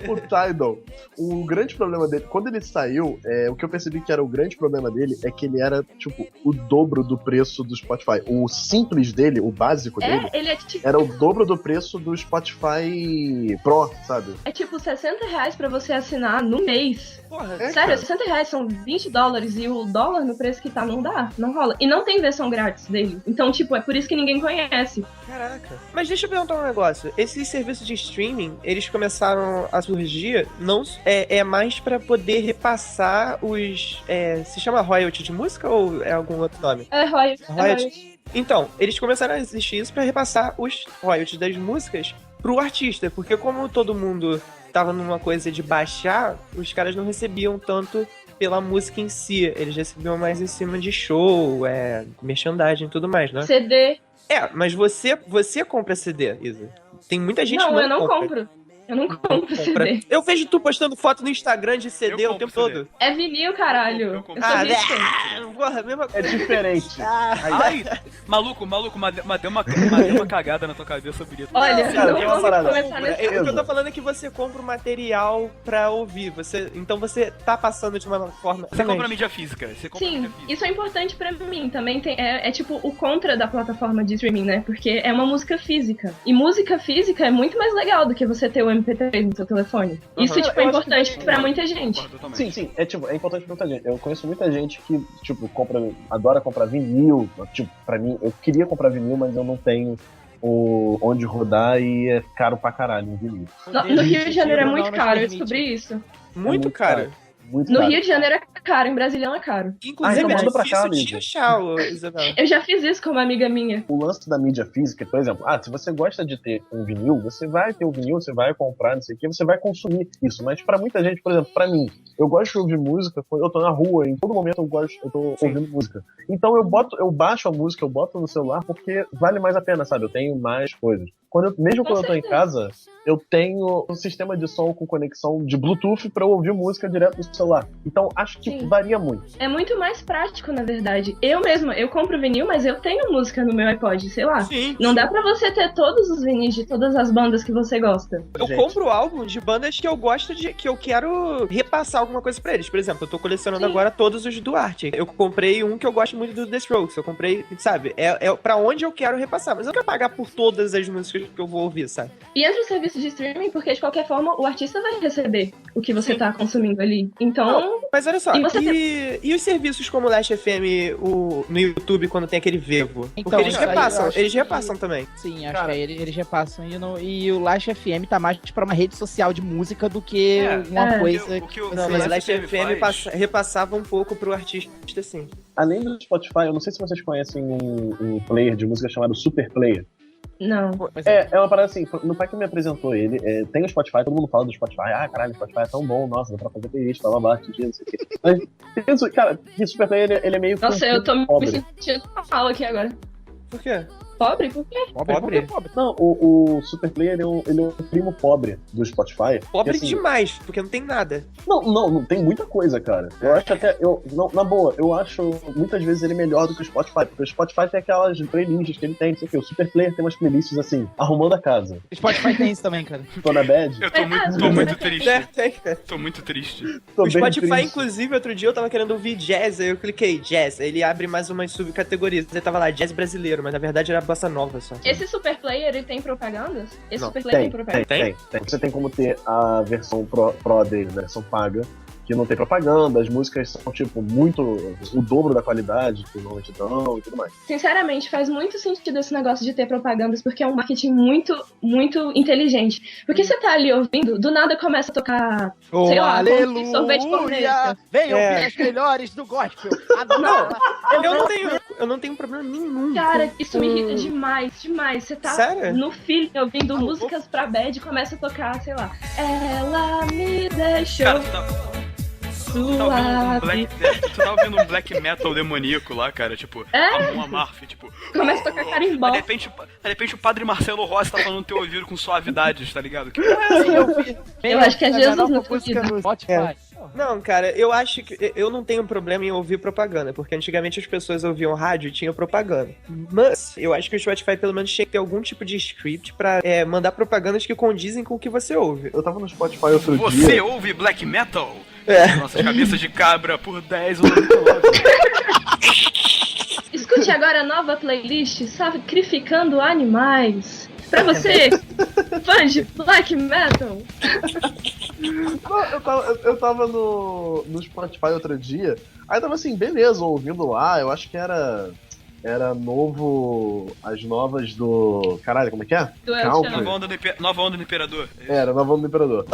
O Tidal, o grande problema dele, quando ele saiu, o que eu percebi que era o grande problema dele é que ele era, tipo, o dobro do preço do Spotify. O simples dele, o básico dele, ele é tipo... era o dobro do preço do Spotify Pro, sabe? É tipo R$60 pra você assinar no mês. Porra, sério, R$60 são $20 e o dólar no preço que tá não dá, não rola. E não tem versão grátis dele. Então, tipo, é por isso que ninguém conhece. Caraca. Mas deixa eu perguntar um negócio. Esses serviços de streaming, eles começaram a surgir, não mais pra poder repassar os... se chama royalty de música ou é algum outro nome? É royalty. Então, eles começaram a existir isso pra repassar os royalties das músicas pro artista, porque como todo mundo tava numa coisa de baixar, os caras não recebiam tanto pela música em si, eles recebiam mais em cima de show, merchandising e tudo mais, né? CD. Mas você compra CD, Isa. Tem muita gente que não eu não compro. Eu não compro CD. Eu vejo tu postando foto no Instagram de CD o tempo todo. É vinil, caralho. Eu porra, mesma coisa. É diferente. Ai, maluco, deu uma cagada na tua cabeça, bonito. Olha, cara, tem uma parada. O que eu tô falando é que você compra o material pra ouvir. Então você tá passando de uma forma... Você compra mídia física. Sim, isso é importante pra mim. Também é tipo o contra da plataforma de streaming, né? Porque é uma música física. E música física é muito mais legal do que você ter o MP3 no seu telefone. Isso, tipo, é importante pra muita gente. Sim, é importante pra muita gente. Eu conheço muita gente que, tipo, adora comprar vinil. Tipo, pra mim, eu queria comprar vinil, mas eu não tenho onde rodar e é caro pra caralho um vinil. No Rio de Janeiro é muito caro, eu descobri isso. Muito caro. No Rio de Janeiro é caro, em Brasília é caro. Inclusive, então manda pra cá, te achar, Isabel. Eu já fiz isso com uma amiga minha. O lance da mídia física, por exemplo, se você gosta de ter um vinil, você vai ter um vinil, você vai comprar, não sei o que, você vai consumir isso. Mas pra muita gente, por exemplo, pra mim, eu gosto de ouvir música, eu tô na rua, em todo momento eu tô ouvindo música. Então eu baixo a música, eu boto no celular, porque vale mais a pena, sabe? Eu tenho mais coisas. Mesmo quando eu tô em casa, eu tenho um sistema de som com conexão de Bluetooth pra eu ouvir música direto no celular. Então, acho que varia muito. É muito mais prático, na verdade. Eu compro vinil, mas eu tenho música no meu iPod, sei lá. Não dá pra você ter todos os vinis de todas as bandas que você gosta. Eu compro álbum de bandas que eu gosto que eu quero repassar alguma coisa pra eles. Por exemplo, eu tô colecionando agora todos os Duarte. Eu comprei um que eu gosto muito do The Strokes. Eu comprei, sabe? É pra onde eu quero repassar. Mas eu não quero pagar por todas as músicas que eu vou ouvir, sabe? E entra o serviço de streaming, porque de qualquer forma o artista vai receber o que você tá consumindo ali. Então... Não, mas olha só, e os serviços como o Last FM no YouTube, quando tem aquele Vevo? Então, porque eles repassam também. Sim, acho que eles repassam. E o Last FM tá mais pra uma rede social de música do que uma coisa... Não, mas o Last FM repassava um pouco pro artista, sim. além do Spotify, eu não sei se vocês conhecem um player de música chamado Super Player. Não. É uma parada assim, meu pai que me apresentou ele, tem o Spotify, todo mundo fala do Spotify, caralho, o Spotify é tão bom, nossa, dá pra fazer playlist, blá blá blá, não sei o quê. Mas, cara, o Super Player, ele é meio... Nossa, eu tô pobre. me sentindo mal aqui agora. Por quê? Pobre? Por quê? Pobre? Não, o Super Player, ele é um primo pobre do Spotify. Pobre assim, demais, porque não tem nada. Não tem muita coisa, cara. Eu acho até, na boa, eu acho muitas vezes ele melhor do que o Spotify, porque o Spotify tem aquelas playlists que ele tem, não sei o que, o Super Player tem umas playlists assim, arrumando a casa. O Spotify tem isso também, cara. Tô na bad. Eu tô muito triste. Tem. Tô muito triste. O Spotify, inclusive, outro dia eu tava querendo ouvir jazz, aí eu cliquei jazz, aí ele abre mais umas subcategorias. Aí tava lá, jazz brasileiro, mas na verdade era bossa nova só. Esse Super Player, ele tem propagandas? Esse Não. Super Player tem propagandas? Tem. Você tem como ter a versão pro dele, né, a versão paga, que não tem propaganda, as músicas são, tipo, muito o dobro da qualidade que normalmente dão e tudo mais. Sinceramente, faz muito sentido esse negócio de ter propagandas, porque é um marketing muito, muito inteligente. Porque você tá ali ouvindo, do nada começa a tocar, sei lá, sorvete palmeiras. Vem ouvir as melhores do gospel. Eu não tenho problema nenhum. Cara, isso me irrita demais. Você tá Sério? no feeling ouvindo músicas pra bad e começa a tocar, sei lá, ela me deixou. Cara, tu tá ouvindo um black metal demoníaco lá, cara, tipo, Amon Amarth, tipo... Começa a tocar carimbó. De repente o padre Marcelo Rossi tá falando no teu ouvido com suavidades, tá ligado? Que porra é essa? Eu acho que é Jesus no Spotify. Não, cara, eu acho que eu não tenho problema em ouvir propaganda, porque antigamente as pessoas ouviam rádio e tinha propaganda. Mas eu acho que o Spotify pelo menos tinha que ter algum tipo de script pra mandar propagandas que condizem com o que você ouve. Eu tava no Spotify outro dia... Você ouve black metal? Nossas cabeças de cabra por 10 ou 99. Escute agora a nova playlist Sacrificando Animais. Pra você, fã de black metal. Eu tava no Spotify outro dia, aí tava assim, beleza, ouvindo lá, eu acho que era novo, as novas do... Caralho, como é que é? Nova onda do Imperador. Era, Nova onda do Imperador.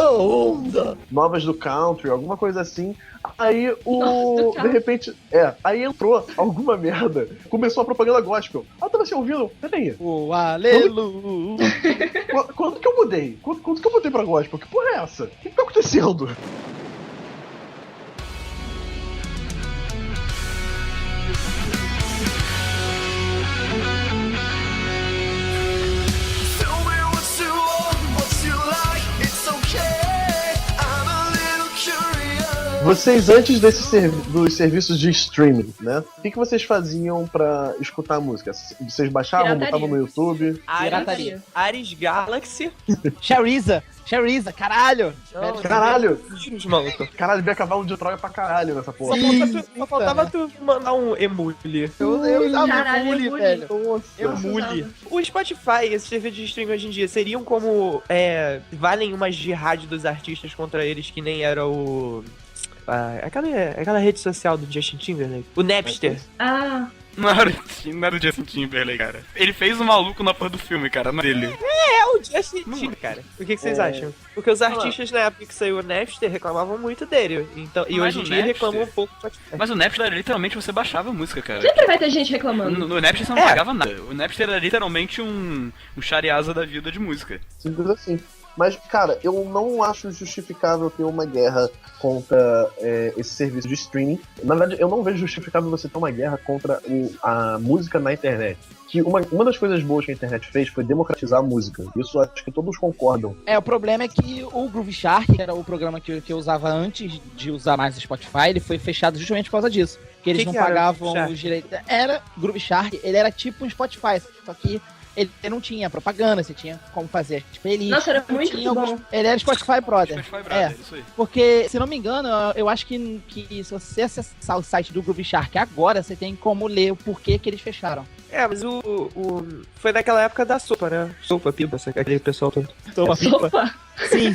Novas do Country, alguma coisa assim. Aí de repente, aí entrou alguma merda. Começou a propaganda gospel. Eu tava assim, ouvindo, peraí. Aleluia. Quando que eu mudei? Quando que eu mudei pra gospel? Que porra é essa? O que tá acontecendo? Vocês, antes dos serviços de streaming, né? O que vocês faziam pra escutar música? Vocês baixavam, botavam no YouTube? Ares Galaxy. Shariza, caralho! Caralho! Caralho, veio cavalo de Troia pra caralho nessa porra. Só faltava tu mandar um emule. Eu usava emule, velho. Emule. O Spotify, esses serviços de streaming hoje em dia, seriam como valem umas de rádio dos artistas contra eles, que nem era o... aquela rede social do Justin Timberlake. O Napster. Não era o Justin Timberlake, cara. Ele fez o maluco na porra do filme, cara, não é dele. É o Justin Timberlake, cara. O que vocês acham? Porque os artistas na época que saiu o Napster reclamavam muito dele. Então, e hoje em dia reclamam um pouco. Mas o Napster era literalmente você baixava a música, cara. Sempre vai ter gente reclamando. No Napster você não pagava nada. O Napster era literalmente um Shariasa da vida de música. Simples assim. Mas, cara, eu não acho justificável ter uma guerra contra esse serviço de streaming. Na verdade, eu não vejo justificável você ter uma guerra contra a música na internet. Que uma das coisas boas que a internet fez foi democratizar a música. Isso acho que todos concordam. O problema é que o Groove Shark, que era o programa que eu usava antes de usar mais o Spotify, ele foi fechado justamente por causa disso. Que eles não pagavam os direitos. Era Groove Shark, ele era tipo um Spotify, só que ele não tinha propaganda, você tinha como fazer as playlists. Nossa, era muito bom. Ele era Spotify Brother. Isso aí. Porque, se não me engano, eu acho que se você acessar o site do Groove Shark agora, você tem como ler o porquê que eles fecharam. Mas foi naquela época da sopa, né? Sopa, pipa, aquele pessoal todo. Sopa? Sim,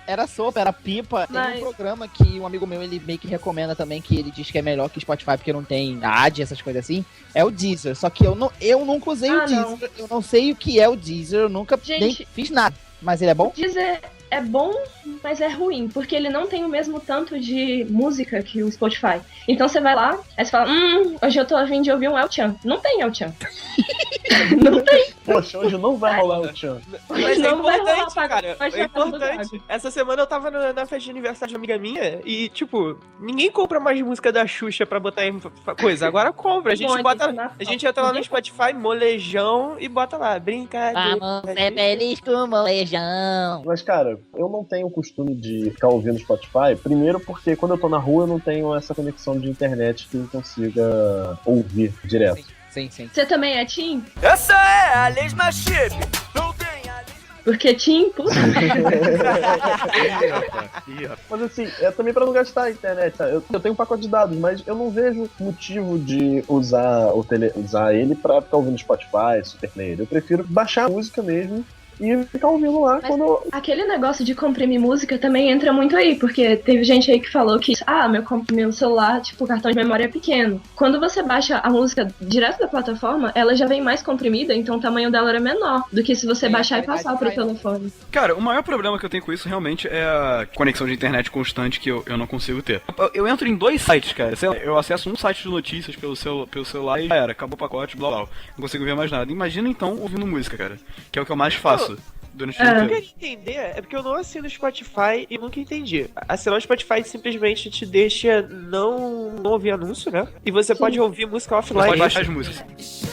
era sopa, era pipa. Tem um programa que um amigo meu, ele meio que recomenda também, que ele diz que é melhor que o Spotify, porque não tem ad, essas coisas assim. É o Deezer, só que eu nunca usei o Deezer. Eu não sei o que é o Deezer, eu nunca nem fiz nada. Mas ele é bom? é bom, mas é ruim, porque ele não tem o mesmo tanto de música que o Spotify. Então você vai lá, aí você fala, hoje eu tô a fim de ouvir um El Chan. Não tem El Chan. Não tem. Poxa, hoje não vai rolar o Chan. Mas é importante, cara. É importante. Essa semana eu tava na festa de aniversário de uma amiga minha e, tipo, ninguém compra mais música da Xuxa pra botar em coisa. Agora compra. A gente entra lá no Spotify, molejão, e bota lá, brincadeira. Vamos ser feliz com molejão. Mas, cara, eu não tenho o costume de ficar ouvindo Spotify. Primeiro porque quando eu tô na rua eu não tenho essa conexão de internet que eu consiga ouvir direto. Sim. Você também é Tim? Essa é a lesma chip. Não tem a Porque Tim, puta. Mas assim, é também pra não gastar a internet, tá? Eu tenho um pacote de dados, mas eu não vejo motivo de usar ele pra ficar ouvindo Spotify, Superplayer. Eu prefiro baixar a música mesmo e ficar ouvindo lá. Mas aquele negócio de comprimir música também entra muito aí, porque teve gente aí que falou que, meu celular, tipo, o cartão de memória é pequeno. Quando você baixa a música direto da plataforma, ela já vem mais comprimida, então o tamanho dela era menor do que se você baixar e passar pro telefone. Cara, o maior problema que eu tenho com isso realmente é a conexão de internet constante que eu não consigo ter. Eu entro em 2 sites, cara. Sei lá, eu acesso um site de notícias pelo celular e já era, acabou o pacote, blá blá. Não consigo ver mais nada. Imagina então ouvindo música, cara, que é o que eu mais faço. Durante o dia inteiro. O que eu queria entender é porque eu não assino Spotify e nunca entendi. Assinar o Spotify simplesmente te deixa não ouvir anúncio, né? E você pode ouvir música offline. Você pode baixar as músicas.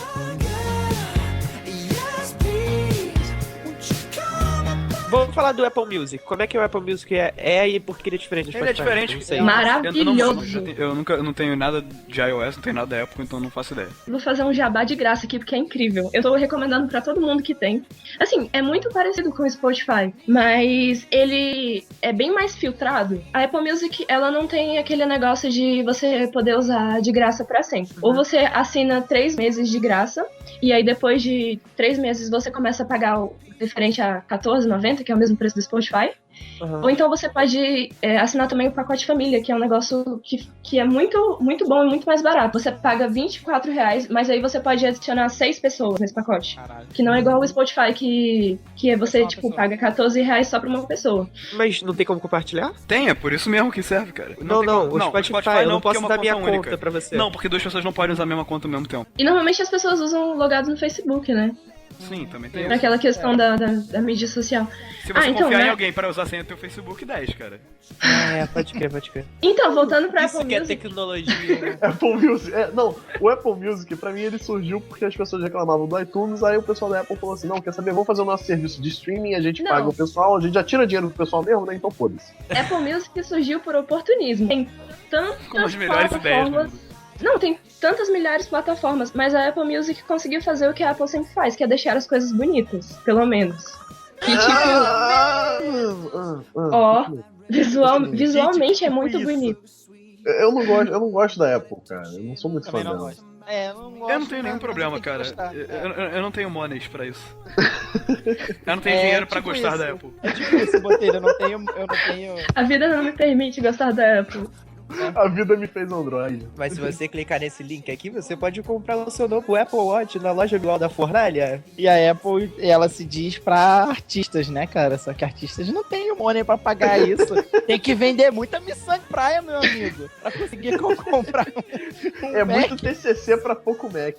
Vamos falar do Apple Music. Como é que o Apple Music é e por que ele é diferente do Spotify? Ele é diferente. Não sei. Maravilhoso. Eu não tenho nada de iOS, não tenho nada da Apple, então não faço ideia. Vou fazer um jabá de graça aqui, porque é incrível. Eu tô recomendando pra todo mundo que tem. Assim, é muito parecido com o Spotify, mas ele é bem mais filtrado. A Apple Music, ela não tem aquele negócio de você poder usar de graça pra sempre. Ou você assina 3 meses de graça, e aí depois de 3 meses você começa a pagar o referente a R$14,90, que é o mesmo preço do Spotify. Ou então você pode assinar também o pacote família, que é um negócio que é muito, muito bom e muito mais barato. Você paga R$24, mas aí você pode adicionar 6 pessoas nesse pacote. Caralho. Que não é igual o Spotify, que você, tipo, paga R$14 só pra uma pessoa. Mas não tem como compartilhar? Tem, é por isso mesmo que serve, cara. O Spotify eu não posso dar minha conta pra você. Não, porque 2 pessoas não podem usar a mesma conta ao mesmo tempo. E normalmente as pessoas usam logados no Facebook, né? Sim, também tem. Pra aquela questão da mídia social. Se você confiar em alguém para usar a senha do teu Facebook, 10, cara. Pode crer. Então, voltando pra Isso Apple que Music. é tecnologia, né? Apple Music. O Apple Music, pra mim, ele surgiu porque as pessoas reclamavam do iTunes, aí o pessoal da Apple falou assim, não, quer saber, vamos fazer o nosso serviço de streaming, a gente paga o pessoal, a gente já tira dinheiro do pessoal mesmo, né, então foda-se. Apple Music surgiu por oportunismo. Tem tantas plataformas... Não, tem tantas milhares de plataformas, mas a Apple Music conseguiu fazer o que a Apple sempre faz, que é deixar as coisas bonitas, pelo menos. Que visualmente é muito bonito. Eu não gosto da Apple, cara. Eu não sou muito fã dela. Eu não tenho nenhum problema, cara. Eu não tenho monies pra isso. Eu não tenho dinheiro pra gostar da Apple. É tipo isso, Botelho, eu não tenho... A vida não me permite gostar da Apple. A vida me fez Android. Mas se você clicar nesse link aqui, você pode comprar o seu novo Apple Watch na loja virtual da Fornalha. E a Apple, ela se diz pra artistas, né, cara? Só que artistas não têm o money pra pagar isso. Tem que vender muita missão de praia, meu amigo, pra conseguir comprar um É Mac. muito TCC pra pouco Mac.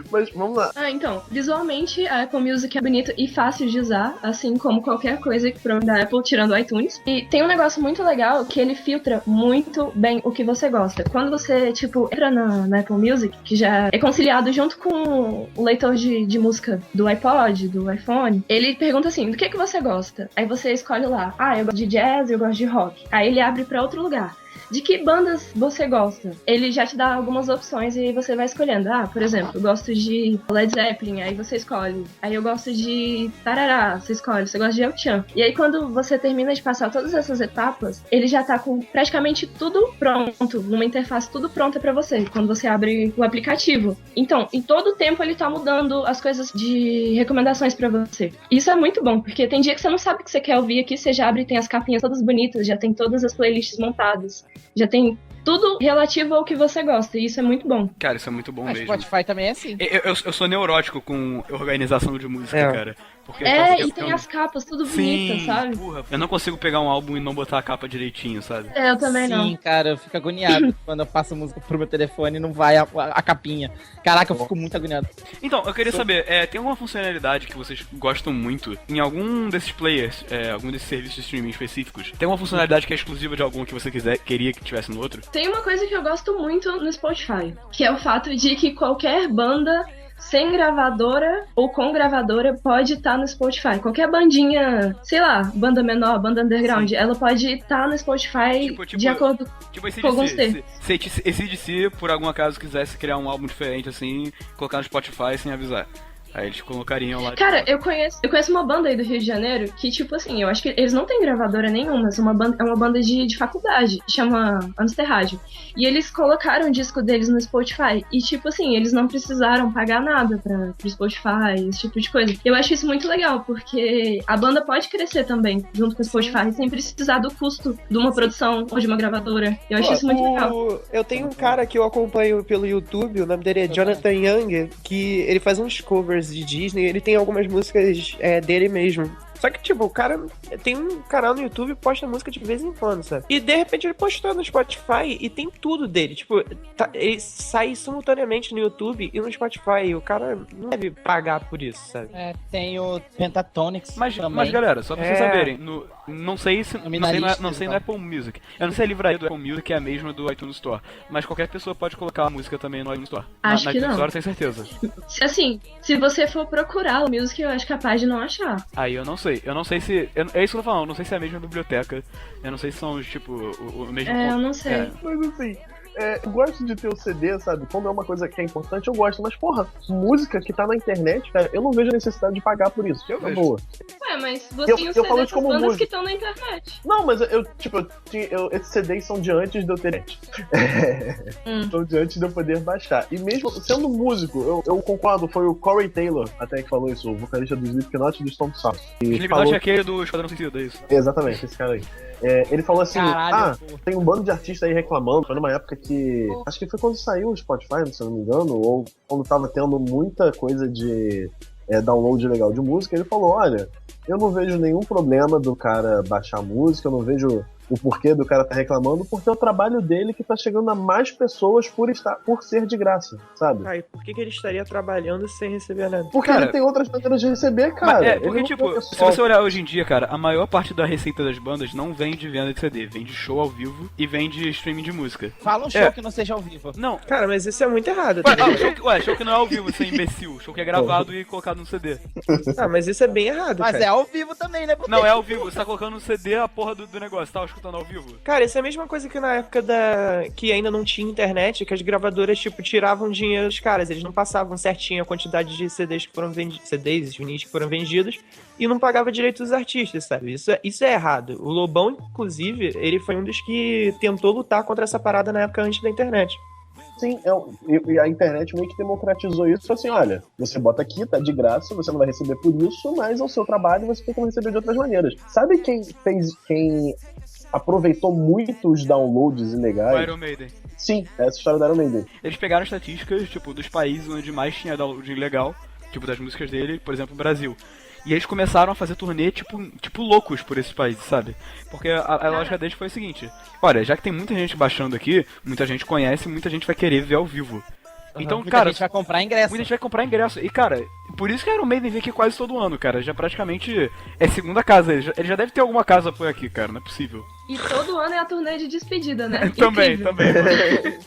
Mas vamos lá. Então, visualmente a Apple Music é bonita e fácil de usar, assim como qualquer coisa que for da Apple, tirando o iTunes. E tem um negócio muito legal que ele filtra muito bem o que você gosta. Quando você, tipo, entra na Apple Music, que já é conciliado junto com o leitor de música do iPod, do iPhone, ele pergunta assim, do que você gosta? Aí você escolhe lá, eu gosto de jazz, eu gosto de rock. Aí ele abre pra outro lugar. De que bandas você gosta? Ele já te dá algumas opções e você vai escolhendo. Por exemplo, eu gosto de Led Zeppelin, aí você escolhe. Aí eu gosto de Tarará, você escolhe. Você gosta de El Chan. E aí quando você termina de passar todas essas etapas, ele já tá com praticamente tudo pronto, numa interface tudo pronta pra você, quando você abre o aplicativo. Então, em todo o tempo ele tá mudando as coisas de recomendações pra você. Isso é muito bom, porque tem dia que você não sabe o que você quer ouvir aqui, você já abre e tem as capinhas todas bonitas, já tem todas as playlists montadas. Já tem tudo relativo ao que você gosta, e isso é muito bom. Cara, isso é muito bom mesmo. Spotify também é assim. Eu sou neurótico com organização de música, cara. Porque e tem as capas tudo bonitas, sabe? Porra, eu não consigo pegar um álbum e não botar a capa direitinho, sabe? Eu também não. Sim, cara, eu fico agoniado quando eu passo música pro meu telefone e não vai a capinha. Caraca, eu fico muito agoniado. Então, eu queria saber, tem alguma funcionalidade que vocês gostam muito em algum desses players, algum desses serviços de streaming específicos? Tem uma funcionalidade que é exclusiva de algum que você queria que tivesse no outro? Tem uma coisa que eu gosto muito no Spotify, que é o fato de que qualquer banda sem gravadora ou com gravadora pode estar no Spotify. Qualquer bandinha, sei lá, banda menor, banda underground, ela pode estar no Spotify de acordo com alguns termos. Se AC/DC, por algum acaso, quisesse criar um álbum diferente, assim, colocar no Spotify sem avisar. Aí eles colocariam lá. Cara, eu conheço uma banda aí do Rio de Janeiro que, tipo assim, eu acho que eles não têm gravadora nenhuma, mas é uma banda de faculdade, chama Amster Rádio. E eles colocaram o disco deles no Spotify. E, tipo assim, eles não precisaram pagar nada pro Spotify, esse tipo de coisa. Eu acho isso muito legal, porque a banda pode crescer também, junto com o Spotify, sem precisar do custo de uma produção ou de uma gravadora. Eu acho isso muito legal. Eu tenho um cara que eu acompanho pelo YouTube, o nome dele é Jonathan Young, que ele faz uns covers de Disney, ele tem algumas músicas dele mesmo. Só que, tipo, o cara tem um canal no YouTube e posta música de vez em quando, sabe? E, de repente, ele postou no Spotify e tem tudo dele. Tipo, ele sai simultaneamente no YouTube e no Spotify. E o cara não deve pagar por isso, sabe? Tem o Pentatonix mas, também. Mas, galera, só pra vocês saberem, não sei no Apple Music. Eu não sei a livraria do Apple Music, que é a mesma do iTunes Store. Mas qualquer pessoa pode colocar a música também no iTunes Store. Acho que não. Store, tenho certeza. Assim, se você for procurar o Music, eu acho capaz de não achar. Aí eu não sei. Eu não sei se... é isso que eu tô falando. Eu não sei se é a mesma biblioteca. Eu não sei se são, tipo, o mesmo... eu não sei. Mas assim... eu gosto de ter o CD, sabe? Quando é uma coisa que é importante, eu gosto. Mas, porra, música que tá na internet, cara, eu não vejo a necessidade de pagar por isso. Eu vejo. Boa. Mas você tem o CD dessas bandas que estão na internet. Não, mas esses CDs são de antes de eu ter net. São de antes de eu poder baixar. E mesmo sendo músico, eu concordo, foi o Corey Taylor até que falou isso, o vocalista do Slipknot e do Stone Sour. Slipknot é aquele do Esquadrão Suicida, é isso? Exatamente, esse cara aí. Ele falou assim, tem um bando de artistas aí reclamando, foi numa época que... Acho que foi quando saiu o Spotify, se eu não me engano, ou quando tava tendo muita coisa de download legal de música, ele falou, olha, eu não vejo nenhum problema do cara baixar música, eu não vejo o porquê do cara tá reclamando, porque é o trabalho dele que tá chegando a mais pessoas por ser de graça, sabe? E por que ele estaria trabalhando sem receber nada? Porque ele tem outras maneiras de receber, cara. Porque, tipo, se você olhar hoje em dia, cara, a maior parte da receita das bandas não vem de venda de CD, vem de show ao vivo e vem de streaming de música. Fala um show que não seja ao vivo. Não. Cara, mas isso é muito errado. Show que não é ao vivo, você é imbecil. Show que é gravado e colocado no CD. Mas isso é bem errado, Mas cara. é ao vivo também, né? Não, é ao vivo. Você tá colocando no CD a porra do negócio. Tá escutando ao vivo? Cara, isso é a mesma coisa que na época que ainda não tinha internet, que as gravadoras, tipo, tiravam dinheiro dos caras. Eles não passavam certinho a quantidade de CDs que foram vendidos, CDs, vinis que foram vendidos, e não pagava direito dos artistas, sabe? Isso é errado. O Lobão, inclusive, ele foi um dos que tentou lutar contra essa parada na época antes da internet. Sim, e a internet meio que democratizou isso, assim, olha, você bota aqui, tá de graça, você não vai receber por isso, mas é o seu trabalho você tem como receber de outras maneiras. Sabe quem aproveitou muito os downloads ilegais? O Iron Maiden. Sim, essa história do Iron Maiden. Eles pegaram estatísticas, tipo, dos países onde mais tinha download ilegal, tipo, das músicas dele, por exemplo, o Brasil. E eles começaram a fazer turnê, tipo loucos por esses países, sabe? Porque a lógica deles foi a seguinte: olha, já que tem muita gente baixando aqui, muita gente conhece, muita gente vai querer ver ao vivo. Então, muita cara, gente vai comprar ingresso. Muita gente vai comprar ingresso. E, cara, por isso que a Iron Maiden vem aqui quase todo ano, cara. Já praticamente é segunda casa. Ele já deve ter alguma casa por aqui, cara. Não é possível. E todo ano é a turnê de despedida, né? Também.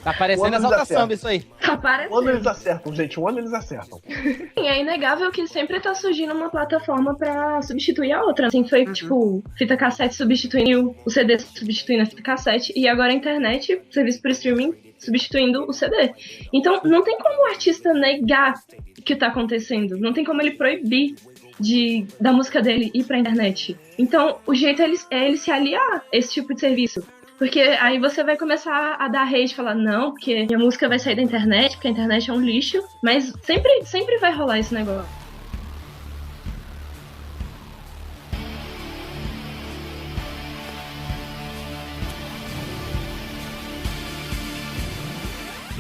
Tá parecendo Exalta Samba isso aí. Tá parecendo. Um ano eles acertam, gente. Um ano eles acertam. Sim, é inegável que sempre tá surgindo uma plataforma pra substituir a outra. Assim, foi, tipo, fita cassete substituindo o CD, substituindo a fita cassete. E agora a internet, serviço por streaming, substituindo o CD. Então, não tem como o artista negar o que tá acontecendo. Não tem como ele proibir da música dele ir pra internet. Então, o jeito é ele se aliar a esse tipo de serviço. Porque aí você vai começar a dar hate e falar, não, porque minha música vai sair da internet, porque a internet é um lixo. Mas sempre vai rolar esse negócio.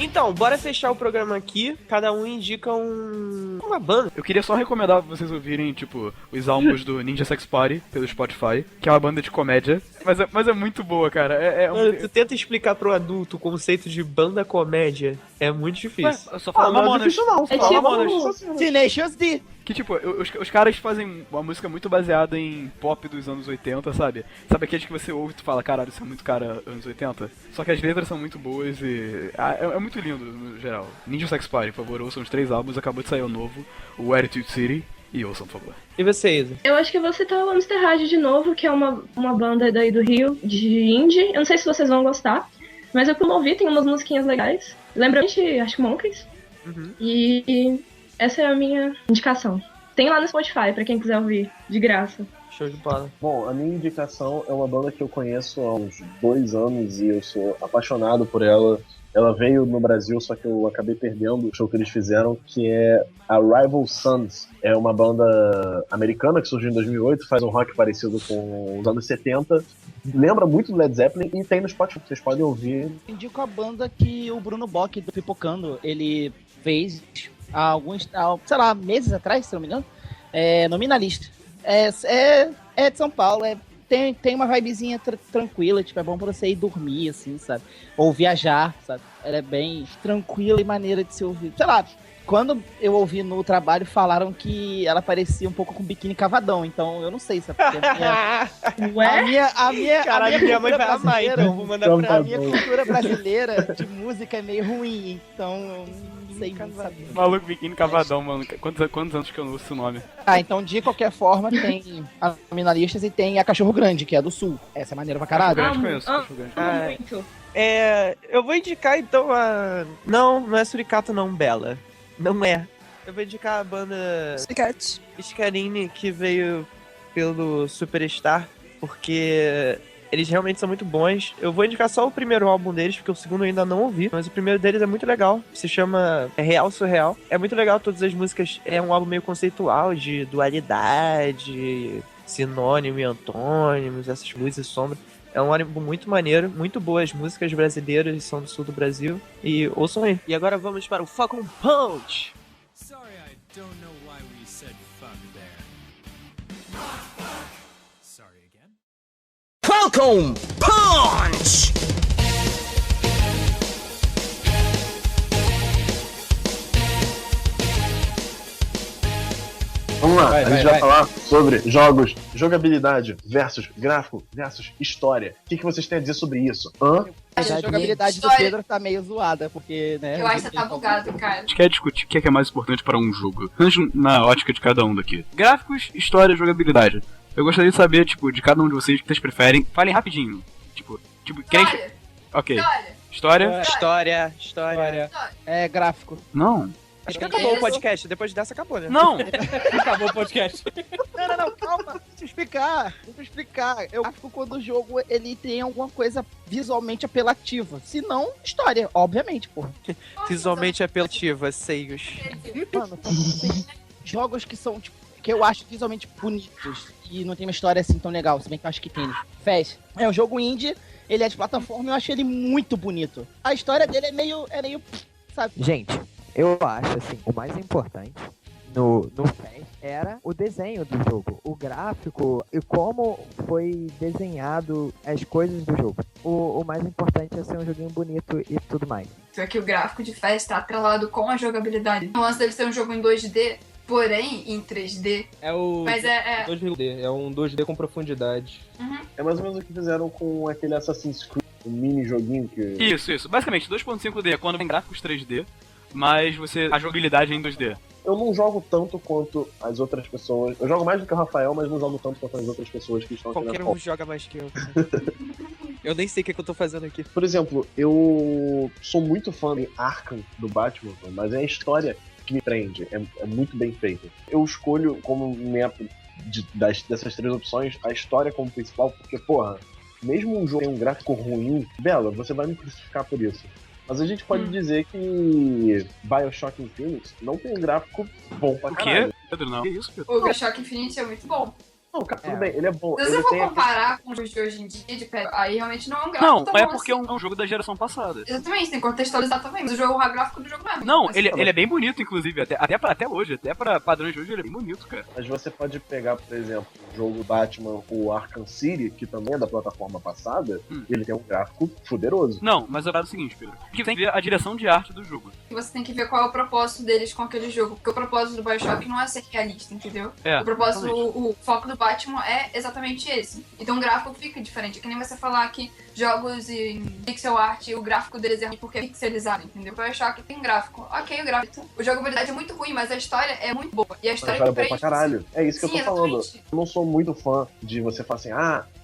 Então, bora fechar o programa aqui. Cada um indica uma banda. Eu queria só recomendar pra vocês ouvirem, tipo, os álbuns do Ninja Sex Party pelo Spotify, que é uma banda de comédia. Mas é muito boa, cara. Tu tenta explicar pro adulto o conceito de banda comédia. É muito difícil. Ué, só fala Mamonas. É tipo Tenacious D. Que, tipo, os caras fazem uma música muito baseada em pop dos anos 80, sabe? Sabe aqueles que você ouve e tu fala, caralho, isso é muito cara anos 80? Só que as letras são muito boas e... é muito lindo, no geral. Ninja Sex Party, por favor, ouçam os 3 álbuns. Acabou de sair o novo, o Attitude City. E ouçam, por favor. E você, Isa? Eu acho que eu vou citar o Amstrad de novo, que é uma banda daí do Rio, de indie. Eu não sei se vocês vão gostar, mas eu como ouvi, tem umas musiquinhas legais. Lembra de Arctic Monkeys? Uhum. E essa é a minha indicação. Tem lá no Spotify, pra quem quiser ouvir, de graça. Show de bola. Bom, a minha indicação é uma banda que eu conheço há uns 2 anos e eu sou apaixonado por ela. Ela veio no Brasil, só que eu acabei perdendo o show que eles fizeram, que é a Rival Sons. É uma banda americana que surgiu em 2008, faz um rock parecido com os anos 70. Lembra muito do Led Zeppelin e tem no Spotify, vocês podem ouvir. Indico a banda que o Bruno Bock, do Pipocando, ele fez há alguns, sei lá, meses atrás, se não me engano, Nominalista. É de São Paulo, tem uma vibezinha tranquila, tipo, é bom pra você ir dormir, assim, sabe? Ou viajar, sabe? Ela é bem tranquila e maneira de se ouvir. Sei lá, quando eu ouvi no trabalho, falaram que ela parecia um pouco com Biquíni Cavadão, então eu não sei se é porque a minha mãe vai amar, então vou mandar pra a minha cultura brasileira de música é meio ruim, então eu não sei saber. Maluco Biquíni Cavadão, mano. Quantos anos que eu não ouço esse nome? Então de qualquer forma tem a Nominalistas e tem a Cachorro Grande, que é do Sul. Essa é maneira pra caralho. Cachorro Grande conheço. Muito. Eu vou indicar então a... Não é Suricato não, Bela. Não é. Eu vou indicar a banda Scarine, que veio pelo Superstar, porque eles realmente são muito bons. Eu vou indicar só o primeiro álbum deles, porque o segundo eu ainda não ouvi, mas o primeiro deles é muito legal. Se chama Real Surreal. É muito legal, todas as músicas. É um álbum meio conceitual, de dualidade, sinônimo e antônimos, essas luzes e sombras. É um álbum muito maneiro, muito boas músicas brasileiras, são do sul do Brasil. E ouçam aí. E agora vamos para o Falcon Punch. Sorry, I don't know why we said fuck there. Sorry again. Falcon Punch! Vamos lá, a gente vai falar sobre jogos, jogabilidade versus gráfico versus história. O que vocês têm a dizer sobre isso? A jogabilidade do Pedro tá meio zoada, porque, né... Eu acho que tá bugado, cara. A gente quer discutir o que é mais importante para um jogo, na ótica de cada um daqui. Gráficos, história, jogabilidade. Eu gostaria de saber, tipo, de cada um de vocês, o que vocês preferem. Falem rapidinho. Tipo... História. Ok. História. História. É gráfico. Não. Acho que acabou o podcast. Depois dessa, acabou, né? Não! Acabou o podcast. Não, calma. Deixa eu explicar. Eu acho que quando o jogo ele tem alguma coisa visualmente apelativa. Se não, história, obviamente, porra. Visualmente apelativa, seios. Mano, tem jogos que são, tipo, que eu acho visualmente bonitos e não tem uma história assim tão legal, se bem que eu acho que tem. Fez. É um jogo indie, ele é de plataforma e eu acho ele muito bonito. A história dele é meio sabe? Gente, eu acho, assim, o mais importante no PES era o desenho do jogo, o gráfico e como foi desenhado as coisas do jogo. O mais importante é ser um joguinho bonito e tudo mais. Só que o gráfico de PES tá atrelado com a jogabilidade. O lance deve ser um jogo em 2D, porém em 3D. Mas 2D, é um 2D com profundidade. Uhum. É mais ou menos o que fizeram com aquele Assassin's Creed, um mini joguinho que... Isso. Basicamente, 2.5D é quando vem gráficos 3D, mas a jogabilidade é em 2D. Eu não jogo tanto quanto as outras pessoas. Eu jogo mais do que o Rafael, mas não jogo tanto quanto as outras pessoas que estão aqui na Qualquer um joga mais que eu. Eu nem sei o que eu tô fazendo aqui. Por exemplo, eu sou muito fã de Arkham, do Batman, mas é a história que me prende. É muito bem feita. Eu escolho como dessas 3 opções a história como principal, porque, porra, mesmo um jogo tem um gráfico ruim, Bela, você vai me crucificar por isso. Mas a gente pode dizer que BioShock Infinite não tem um gráfico bom pra caralho. O quê? Pedro, não. Que isso, Pedro? O BioShock Infinite é muito bom. Não, cara, tudo bem, ele é bom. Se você for comparar com os jogos de hoje em dia, de pé, aí realmente não é um gráfico Não, tão é bom porque assim. é um jogo da geração passada. Exatamente, tem que contextualizar também, mas o gráfico do jogo não é. Não, Assim, ele é bem bonito, inclusive, até hoje, até pra padrões de hoje, ele é bem bonito, cara. Mas você pode pegar, por exemplo, o jogo Batman, o Arkham City, que também é da plataforma passada, ele tem um gráfico poderoso. Não, mas é o seguinte, Pedro, que tem que ver a direção de arte do jogo. Você tem que ver qual é o propósito deles com aquele jogo, porque o propósito do BioShock não é ser realista, entendeu? É, o propósito, exatamente. o foco do Batman é exatamente esse. Então o gráfico fica diferente. É que nem você falar que jogos em pixel art, o gráfico deles é ruim porque é pixelizado, entendeu? O BioShock tem gráfico. Ok, o gráfico. A jogabilidade é muito ruim, mas a história é muito boa. E a história É boa pra caralho. É isso que Sim, eu tô falando. Eu não sou muito fã de você falar assim,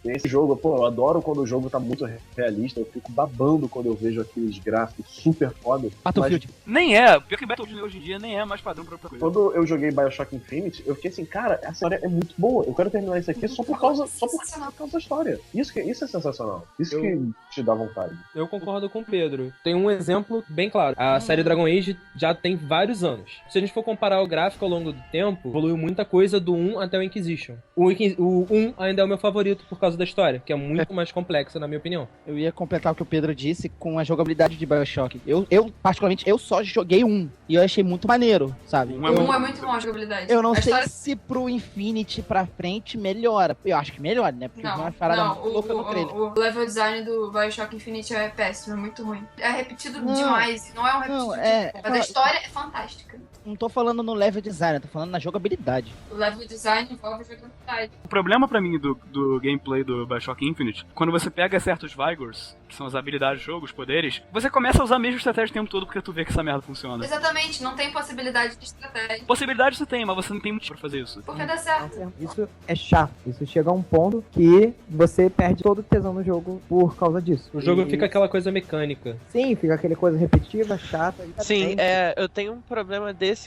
esse jogo, pô, eu adoro quando o jogo tá muito realista, eu fico babando quando eu vejo aqueles gráficos super foda. Battlefield. Nem é, pior que Battlefield hoje em dia nem é mais padrão pra outra coisa. Quando eu joguei BioShock Infinite, eu fiquei assim, cara, essa história é muito boa. Eu quero terminar isso aqui só por causa da história. Isso é sensacional. Isso que te dá vontade. Eu concordo com o Pedro. Tem um exemplo bem claro. A série Dragon Age já tem vários anos. Se a gente for comparar o gráfico ao longo do tempo, evoluiu muita coisa do 1 até o Inquisition. O 1 ainda é o meu favorito por causa da história, que é muito mais complexa, na minha opinião. Eu ia completar o que o Pedro disse com a jogabilidade de BioShock. Eu particularmente, eu só joguei um. E eu achei muito maneiro, sabe? O 1 é muito bom a jogabilidade. Eu não a sei história... se pro Infinity pra frente melhora. Eu acho que melhora, né? Porque Não, uma parada não, muito louca no trailer. o level design do BioShock Infinite é péssimo, é muito ruim. É repetido demais, não é um repetido mas a história é fantástica. Não tô falando no level design, eu tô falando na jogabilidade. O level design envolve jogabilidade. O problema pra mim do gameplay do BioShock Infinite, quando você pega certos Vigors, que são as habilidades do jogo, os poderes, você começa a usar a mesma estratégia o tempo todo porque tu vê que essa merda funciona. Exatamente, não tem possibilidade de estratégia. Possibilidade você tem, mas você não tem muito pra fazer isso. Porque dá certo. Isso é chato. Isso chega a um ponto que você perde todo o tesão no jogo por causa disso. O jogo fica aquela coisa mecânica. Sim, fica aquela coisa repetitiva, chata. Sim, eu tenho um problema desse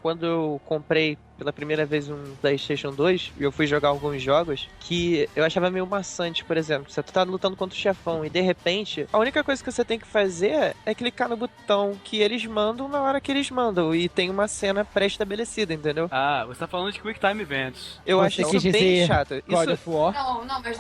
quando eu comprei pela primeira vez um PlayStation 2 e eu fui jogar alguns jogos que eu achava meio maçante, por exemplo. Você tá lutando contra o chefão e de repente a única coisa que você tem que fazer é clicar no botão que eles mandam na hora que eles mandam e tem uma cena pré-estabelecida, entendeu? Ah, você tá falando de Quick Time Events. Eu acho isso bem chato. God of War? Não, mas...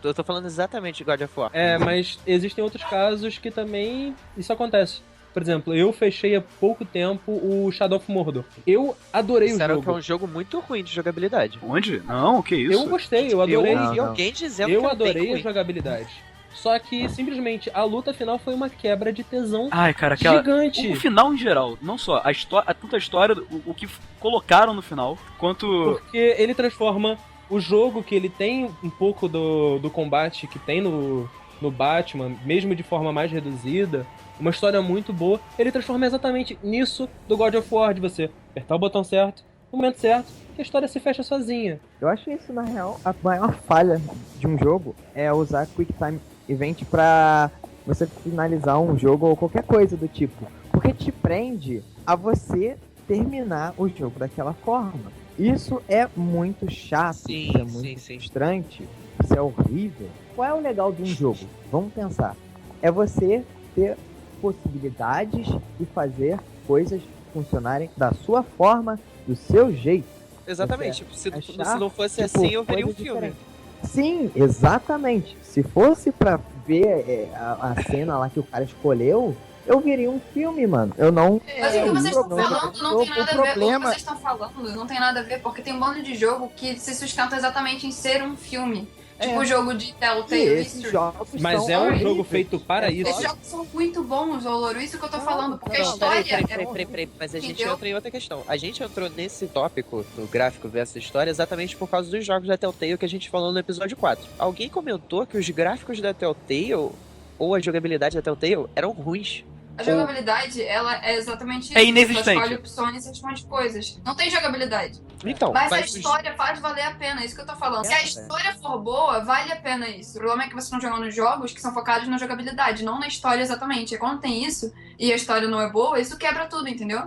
eu tô falando exatamente de God of War. Mas existem outros casos que também isso acontece. Por exemplo, eu fechei há pouco tempo o Shadow of Mordor. Eu adorei o jogo. Que é um jogo muito ruim de jogabilidade. Onde? Não, o que isso? Eu gostei, eu adorei. Eu vi alguém dizendo eu que é adorei bem a ruim. jogabilidade. Só que, simplesmente, a luta final foi uma quebra de tesão gigante. O final em geral, não só a história, tanto a história, o que colocaram no final, quanto... Porque ele transforma o jogo que ele tem um pouco do combate que tem no Batman, mesmo de forma mais reduzida, uma história muito boa, ele transforma exatamente nisso do God of War, de você apertar o botão certo, no momento certo, que a história se fecha sozinha. Eu acho isso, na real, a maior falha de um jogo é usar Quick Time Event pra você finalizar um jogo ou qualquer coisa do tipo. Porque te prende a você terminar o jogo daquela forma. Isso é muito chato, isso é muito frustrante, isso é horrível. Qual é o legal de um jogo? Vamos pensar. É você ter possibilidades de fazer coisas funcionarem da sua forma, do seu jeito. Exatamente. Se não fosse assim, eu veria um filme. Diferente. Sim, exatamente. Se fosse pra ver a cena lá que o cara escolheu, eu veria um filme, mano. Eu não... Mas o que vocês estão falando não tem nada a ver. O que vocês estão falando não tem nada a ver, porque tem um bando de jogo que se sustenta exatamente em ser um filme. Tipo o jogo de Telltale History. Mas é um jogo feito para isso. Esses jogos são muito bons, Louro. Isso que eu tô falando. Porque a história... Peraí. Mas a gente entrou em outra questão. A gente entrou nesse tópico do gráfico versus história exatamente por causa dos jogos da Telltale que a gente falou no episódio 4. Alguém comentou que os gráficos da Telltale ou a jogabilidade da Telltale eram ruins. A jogabilidade, ela é exatamente isso. É inexistente. Você escolhe opções e responde coisas. Não tem jogabilidade. Então, mas a história faz valer a pena, é isso que eu tô falando. Se a história for boa, vale a pena isso. O problema é que vocês estão jogando jogos que são focados na jogabilidade, não na história exatamente. E quando tem isso, e a história não é boa, isso quebra tudo, entendeu?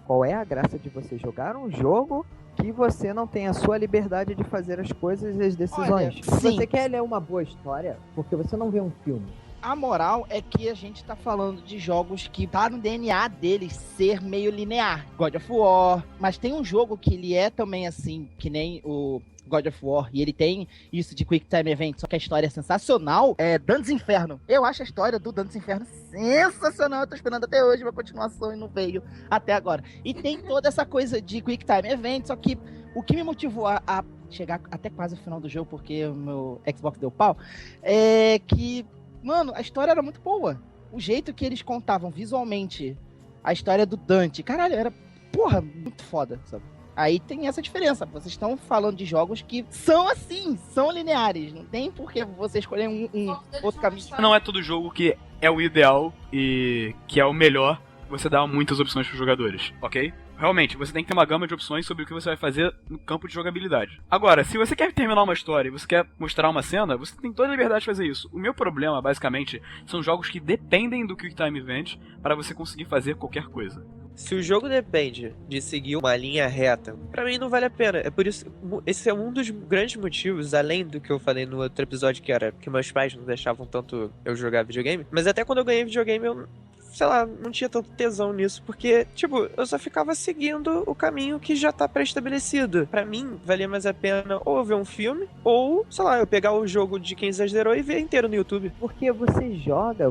Qual é a graça de você jogar um jogo que você não tem a sua liberdade de fazer as coisas e as decisões? Olha, se você quer ler uma boa história, porque você não vê um filme. A moral é que a gente tá falando de jogos que tá no DNA deles ser meio linear. God of War. Mas tem um jogo que ele é também assim, que nem o God of War, e ele tem isso de Quick Time Event, só que a história é sensacional, é Dantes Inferno. Eu acho a história do Dantes Inferno sensacional, eu tô esperando até hoje uma continuação e não veio até agora. E tem toda essa coisa de Quick Time Event, só que o que me motivou a chegar até quase o final do jogo, porque o meu Xbox deu pau, é que, mano, a história era muito boa. O jeito que eles contavam visualmente a história do Dante, caralho, era, porra, muito foda, sabe? Aí tem essa diferença. Vocês estão falando de jogos que são assim, são lineares. Não tem por que você escolher um outro caminho. Não é todo jogo que é o ideal e que é o melhor. Você dá muitas opções para os jogadores, ok? Realmente, você tem que ter uma gama de opções sobre o que você vai fazer no campo de jogabilidade. Agora, se você quer terminar uma história e você quer mostrar uma cena, você tem toda a liberdade de fazer isso. O meu problema, basicamente, são jogos que dependem do Quick Time Event para você conseguir fazer qualquer coisa. Se o jogo depende de seguir uma linha reta, pra mim não vale a pena. É por isso, esse é um dos grandes motivos, além do que eu falei no outro episódio, que era que meus pais não deixavam tanto eu jogar videogame. Mas até quando eu ganhei videogame, eu, sei lá, não tinha tanto tesão nisso, porque, tipo, eu só ficava seguindo o caminho que já tá pré-estabelecido. Pra mim, valia mais a pena ou ver um filme, ou, sei lá, eu pegar o jogo de quem exagerou e ver inteiro no YouTube. Porque você joga,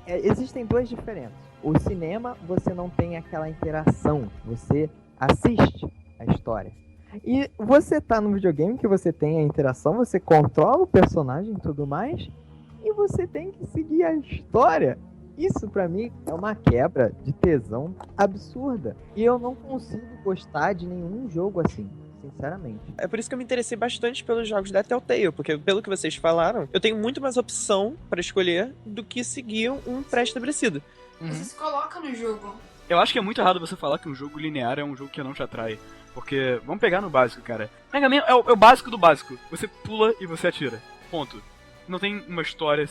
existem duas diferenças. O cinema, você não tem aquela interação, você assiste a história. E você tá no videogame que você tem a interação, você controla o personagem e tudo mais, e você tem que seguir a história. Isso pra mim é uma quebra de tesão absurda. E eu não consigo gostar de nenhum jogo assim, sinceramente. É por isso que eu me interessei bastante pelos jogos da Telltale, porque pelo que vocês falaram, eu tenho muito mais opção pra escolher do que seguir um pré-estabelecido. Você se coloca no jogo. Eu acho que é muito errado você falar que um jogo linear é um jogo que não te atrai. Porque, vamos pegar no básico, cara. Mega Man é o básico do básico. Você pula e você atira. Ponto. Não tem uma história,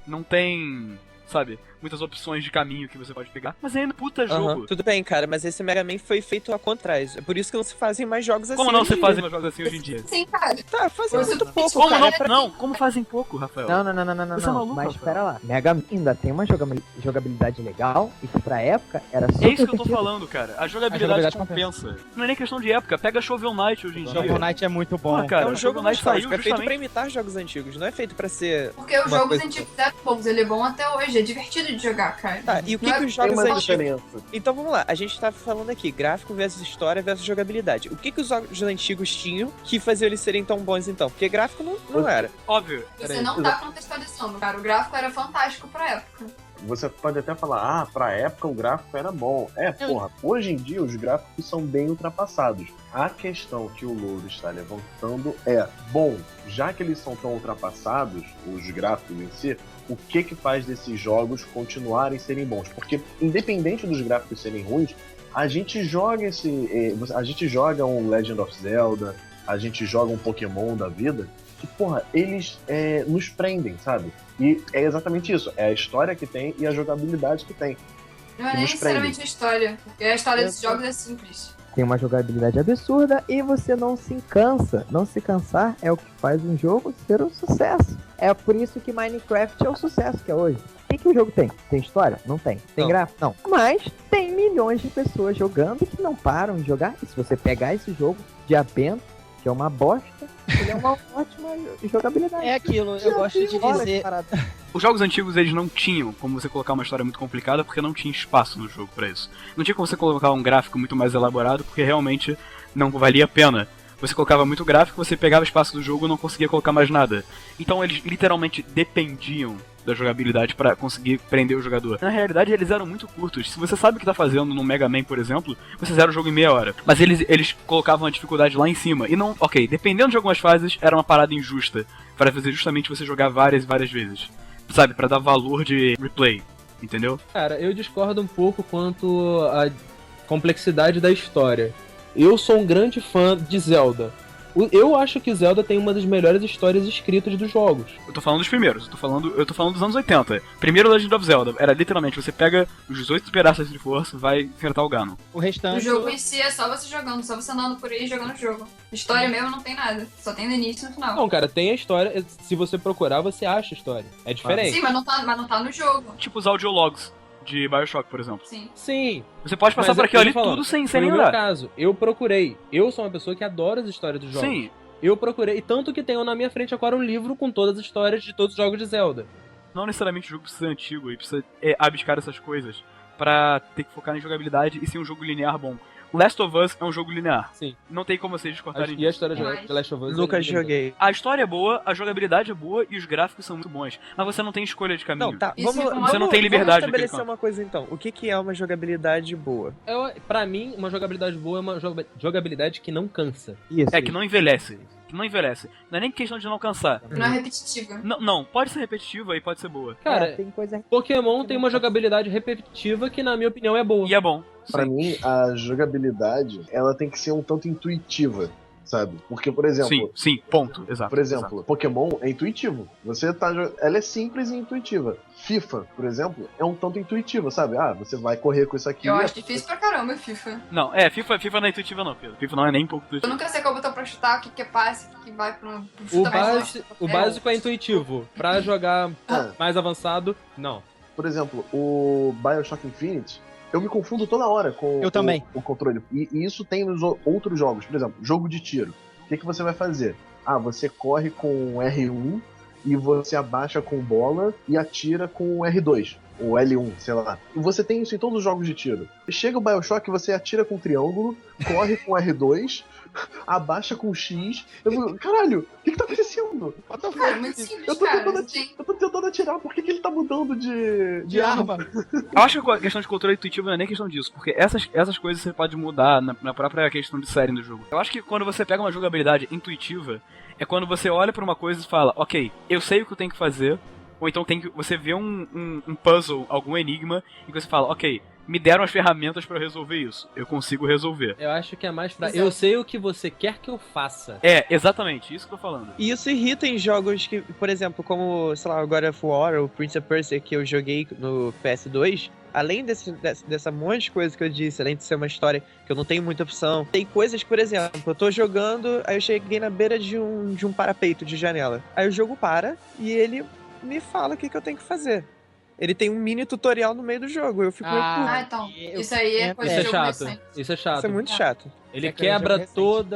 não tem, sabe, muitas opções de caminho que você pode pegar. Mas é ainda puta jogo. Tudo bem, cara, mas esse Mega Man foi feito a contrário. É por isso que não se fazem mais jogos assim. Como não se fazem mais jogos assim hoje em dia? Sim, cara. Tá, fazem muito pouco, como cara. Não, como fazem pouco, Rafael? Não. Você é maluco, Mas Rafael? espera lá. Mega Man ainda tem uma jogabilidade legal e que pra época era super É isso que eu tô efetiva. falando, cara. A jogabilidade compensa. Não é nem questão de época. Pega Shovel Knight hoje em dia. Shovel Knight é muito bom. Cara, É um jogo Shovel mais Knight saiu nostálgico, é feito justamente... pra imitar jogos antigos, não é feito pra ser... Porque os uma jogos coisa- antigos eram bons, ele é bom até hoje, é divertido de jogar, cara. Tá, e o que, Não é- que os Tem jogos uma antigos... diferença. Então vamos lá, a gente tá falando aqui, gráfico versus história versus jogabilidade. O que os jogos antigos tinham que fazia eles serem tão bons então? Porque gráfico não era. Óbvio. Você não tá contextualizando, cara. O gráfico era fantástico pra época. Você pode até falar, pra época o gráfico era bom. Porra, hoje em dia os gráficos são bem ultrapassados. A questão que o Louro está levantando é, bom, já que eles são tão ultrapassados, os gráficos em si, o que faz desses jogos continuarem serem bons? Porque, independente dos gráficos serem ruins, a gente joga a gente joga um Legend of Zelda, a gente joga um Pokémon da vida, que, porra, eles nos prendem, sabe? E é exatamente isso, é a história que tem e a jogabilidade que tem. Não é Que nem nos necessariamente a história, porque a história desses jogos é simples. Tem uma jogabilidade absurda e você não se cansa. Não se cansar é o que faz um jogo ser um sucesso. É por isso que Minecraft é o sucesso que é hoje. O que o jogo tem? Tem história? Não tem. Tem Não. gráfico? Não. Mas tem milhões de pessoas jogando que não param de jogar. E se você pegar esse jogo de Abento, que é uma bosta, ele é uma ótima jogabilidade. É aquilo, eu gosto de dizer... Os jogos antigos, eles não tinham como você colocar uma história muito complicada, porque não tinha espaço no jogo pra isso. Não tinha como você colocar um gráfico muito mais elaborado, porque realmente não valia a pena. Você colocava muito gráfico, você pegava espaço do jogo e não conseguia colocar mais nada. Então eles literalmente dependiam da jogabilidade pra conseguir prender o jogador. Na realidade, eles eram muito curtos. Se você sabe o que tá fazendo no Mega Man, por exemplo, você zera o jogo em meia hora. Mas eles colocavam a dificuldade lá em cima. E não, ok, dependendo de algumas fases, era uma parada injusta para fazer justamente você jogar várias e várias vezes. Sabe, pra dar valor de replay, entendeu? Cara, eu discordo um pouco quanto à complexidade da história. Eu sou um grande fã de Zelda. Eu acho que Zelda tem uma das melhores histórias escritas dos jogos. Eu tô falando dos primeiros, eu tô falando dos anos 80. Primeiro Legend of Zelda, era literalmente, você pega os 18 pedaços de força e vai enfrentar o Ganon. O restante... O jogo em si é só você jogando, só você andando por aí jogando o jogo. História mesmo não tem nada, só tem no início e no final. Não, cara, tem a história. Se você procurar, você acha a história. É diferente. Sim, mas não tá no jogo. Tipo os audiologs de BioShock, por exemplo. Sim. Você pode passar por aquilo ali tudo sem nem no olhar. meu caso, eu procurei. Eu sou uma pessoa que adora as histórias dos jogos. Sim. Eu procurei, tanto que tenho na minha frente agora um livro com todas as histórias de todos os jogos de Zelda. Não necessariamente o jogo precisa ser antigo e precisa abdicar essas coisas pra ter que focar em jogabilidade e ser um jogo linear bom. Last of Us é um jogo linear. Sim. Não tem como vocês discordarem E a história de Last of Us... Nunca joguei. A história é boa, a jogabilidade é boa e os gráficos são muito bons. Mas você não tem escolha de caminho. Não, tá. Você não tem liberdade Vamos estabelecer uma coisa então. O que é uma jogabilidade boa? Pra mim, uma jogabilidade boa é uma jogabilidade que não cansa. Que não envelhece. Que não envelhece. Não é nem questão de não cansar. Não é repetitiva. Não, pode ser repetitiva e pode ser boa. Cara, tem coisa... Pokémon tem uma jogabilidade repetitiva que, na minha opinião, é boa. E é bom. Pra mim, a jogabilidade, ela tem que ser um tanto intuitiva, sabe? Porque, por exemplo... Sim, ponto. Exato. Por exemplo, exato. Pokémon é intuitivo. Ela é simples e intuitiva. FIFA, por exemplo, é um tanto intuitiva, sabe? Você vai correr com isso aqui... Eu acho difícil pra caramba FIFA. Não, FIFA não é intuitiva não, Pedro. FIFA não é nem um pouco Eu intuitiva. nunca sei qual botão pra chutar, o que é passe, o que vai pro O chuta mais longe. básico é intuitivo. Pra jogar mais avançado, não. Por exemplo, o BioShock Infinite, eu me confundo toda hora com Eu também. o controle. E isso tem nos outros jogos. Por exemplo, jogo de tiro. O que você vai fazer? Você corre com R1 e você abaixa com bola e atira com R2. Ou L1, sei lá. E você tem isso em todos os jogos de tiro. Chega o BioShock, você atira com triângulo, corre com R2, abaixa com X. Caralho, o que tá acontecendo? Cara, é muito simples, Eu tô cara. tentando atirar, por que ele tá mudando de arma? Eu acho que a questão de controle intuitivo não é nem questão disso, porque essas coisas você pode mudar na própria questão de série do jogo. Eu acho que quando você pega uma jogabilidade intuitiva, é quando você olha pra uma coisa e fala, ok, eu sei o que eu tenho que fazer, ou então você vê um puzzle, algum enigma, e você fala, ok, me deram as ferramentas pra eu resolver isso. Eu consigo resolver. Eu acho que é mais pra... Eu sei o que você quer que eu faça. Exatamente, isso que eu tô falando. E isso irrita em jogos que, por exemplo, como, sei lá, o God of War ou Prince of Persia que eu joguei no PS2, além dessa monte de coisa que eu disse, além de ser uma história que eu não tenho muita opção, tem coisas, por exemplo, eu tô jogando, aí eu cheguei na beira de um parapeito de janela. Aí o jogo para e ele me fala o que eu tenho que fazer. Ele tem um mini tutorial no meio do jogo. Eu fico meio puto. Então. Isso aí é coisa de jogo recente. Isso é chato. Isso é muito chato. Ele quebra todo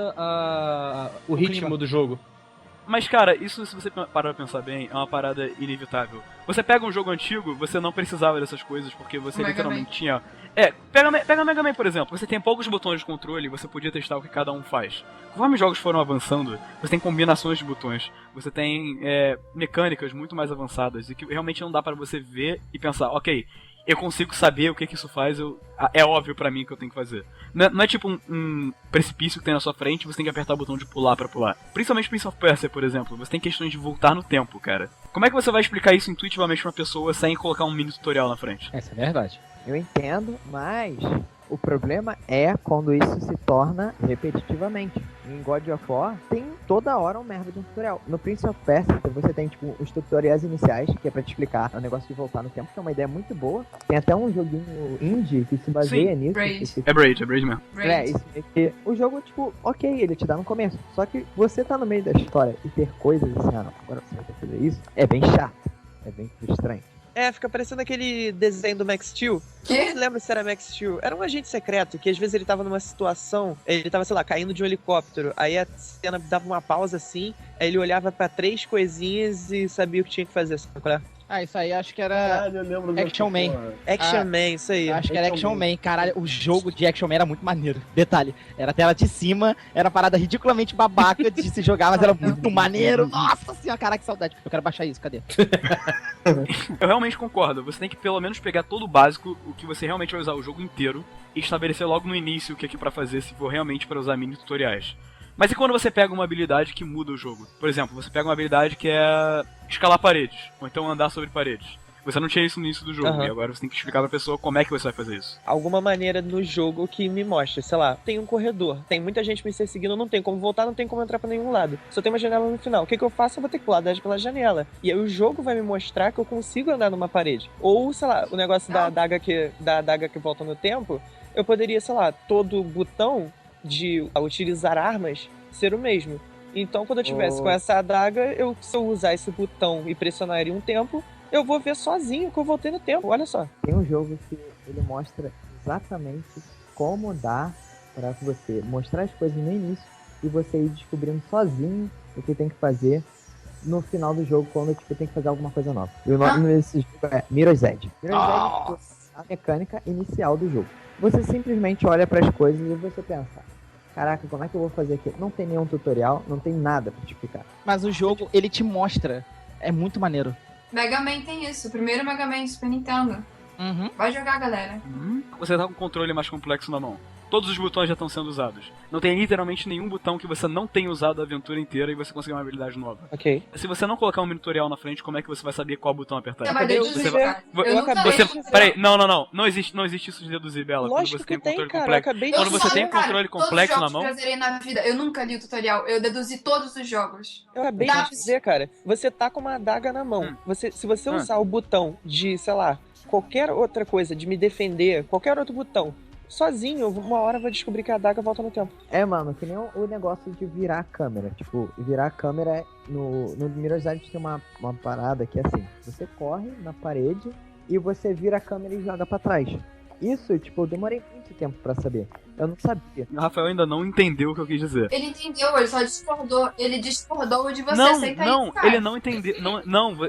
o ritmo do jogo. Mas, cara, isso, se você parar pra pensar bem, é uma parada inevitável. Você pega um jogo antigo, você não precisava dessas coisas, porque você literalmente tinha... Pega Mega Man, por exemplo. Você tem poucos botões de controle, você podia testar o que cada um faz. Conforme os jogos foram avançando, você tem combinações de botões. Você tem mecânicas muito mais avançadas, e que realmente não dá pra você ver e pensar, ok, eu consigo saber o que isso faz, é óbvio pra mim o que eu tenho que fazer. Não é tipo um precipício que tem na sua frente, você tem que apertar o botão de pular pra pular. Principalmente Prince of Persia, por exemplo, você tem questões de voltar no tempo, cara. Como é que você vai explicar isso intuitivamente pra uma pessoa sem colocar um mini tutorial na frente? Essa é verdade. Eu entendo, mas o problema é quando isso se torna repetitivamente. Em God of War, tem toda hora um merda de um tutorial. No Prince of Persia, você tem, tipo, os tutoriais iniciais, que é pra te explicar o negócio de voltar no tempo, que é uma ideia muito boa. Tem até um joguinho indie que se baseia nisso. Braid. É Braid mesmo. Isso que o jogo, tipo, ok, ele te dá no começo. Só que você tá no meio da história e ter coisas assim, não, agora você vai ter que fazer isso, é bem chato. É bem frustrante. Fica parecendo aquele desenho do Max Steel. Eu não lembro se era Max Steel. Era um agente secreto que às vezes ele tava numa situação, ele tava, sei lá, caindo de um helicóptero. Aí a cena dava uma pausa assim, aí ele olhava pra 3 coisinhas e sabia o que tinha que fazer. Sabe qual é? Isso aí acho que era Action Man. Action Man, isso aí. Acho que era Action Man. Caralho, o jogo de Action Man era muito maneiro. Detalhe, era a tela de cima, era uma parada ridiculamente babaca de se jogar, mas era muito maneiro. Nossa senhora, caraca, que saudade. Eu quero baixar isso, cadê? Eu realmente concordo. Você tem que pelo menos pegar todo o básico, o que você realmente vai usar o jogo inteiro, e estabelecer logo no início o que é pra fazer, se for realmente pra usar mini tutoriais. Mas e quando você pega uma habilidade que muda o jogo? Por exemplo, você pega uma habilidade que é escalar paredes, ou então andar sobre paredes. Você não tinha isso no início do jogo, e agora você tem que explicar pra pessoa como é que você vai fazer isso. Alguma maneira no jogo que me mostre, sei lá, tem um corredor, tem muita gente me seguindo, não tem como voltar, não tem como entrar pra nenhum lado. Só tem uma janela no final. O que eu faço? Eu vou ter que pular pela janela. E aí o jogo vai me mostrar que eu consigo andar numa parede. Ou, sei lá, o negócio da adaga que volta no tempo, eu poderia, sei lá, todo botão de utilizar armas ser o mesmo. Então, quando eu tivesse com essa adaga, se eu usar esse botão e pressionar ele um tempo, eu vou ver sozinho que eu voltei no tempo. Olha só. Tem um jogo que ele mostra exatamente como dá pra você mostrar as coisas no início e você ir descobrindo sozinho o que tem que fazer no final do jogo, quando tipo, tem que fazer alguma coisa nova. E o nome desse jogo é Mirror's Edge. Mirror's Edge é a mecânica inicial do jogo. Você simplesmente olha para as coisas e você pensa, caraca, como é que eu vou fazer aqui? Não tem nenhum tutorial, não tem nada pra te explicar. Mas o jogo, ele te mostra. É muito maneiro. Mega Man tem isso. O primeiro Mega Man Super Nintendo. Vai jogar, galera. Você tá com o controle mais complexo na mão. Todos os botões já estão sendo usados. Não tem literalmente nenhum botão que você não tenha usado a aventura inteira e você conseguir uma habilidade nova. Ok. Se você não colocar um mini tutorial na frente, como é que você vai saber qual botão apertar? Eu acabei de dizer, cara. Eu acabei de dizer. Peraí, não existe isso de deduzir, Bela. Lógico quando você tem um controle cara, complexo. Quando você tem um controle complexo na mão. Todos os jogos que eu zerei na vida, eu nunca li o tutorial. Eu deduzi todos os jogos. Eu acabei de dizer, cara. Você tá com uma adaga na mão. Se você usar o botão de, sei lá, qualquer outra coisa, de me defender, qualquer outro botão, sozinho, uma hora vai descobrir que a adaga volta no tempo. É, mano, que nem o negócio de virar a câmera. Tipo, virar a câmera no Mirror's Edge tem uma parada que é assim: você corre na parede e você vira a câmera e joga pra trás. Isso, tipo, eu demorei muito tempo pra saber. Eu não sabia. O Rafael ainda não entendeu o que eu quis dizer. Ele entendeu, ele só discordou. Ele discordou de você aceitar isso, cara. Ele não entendeu.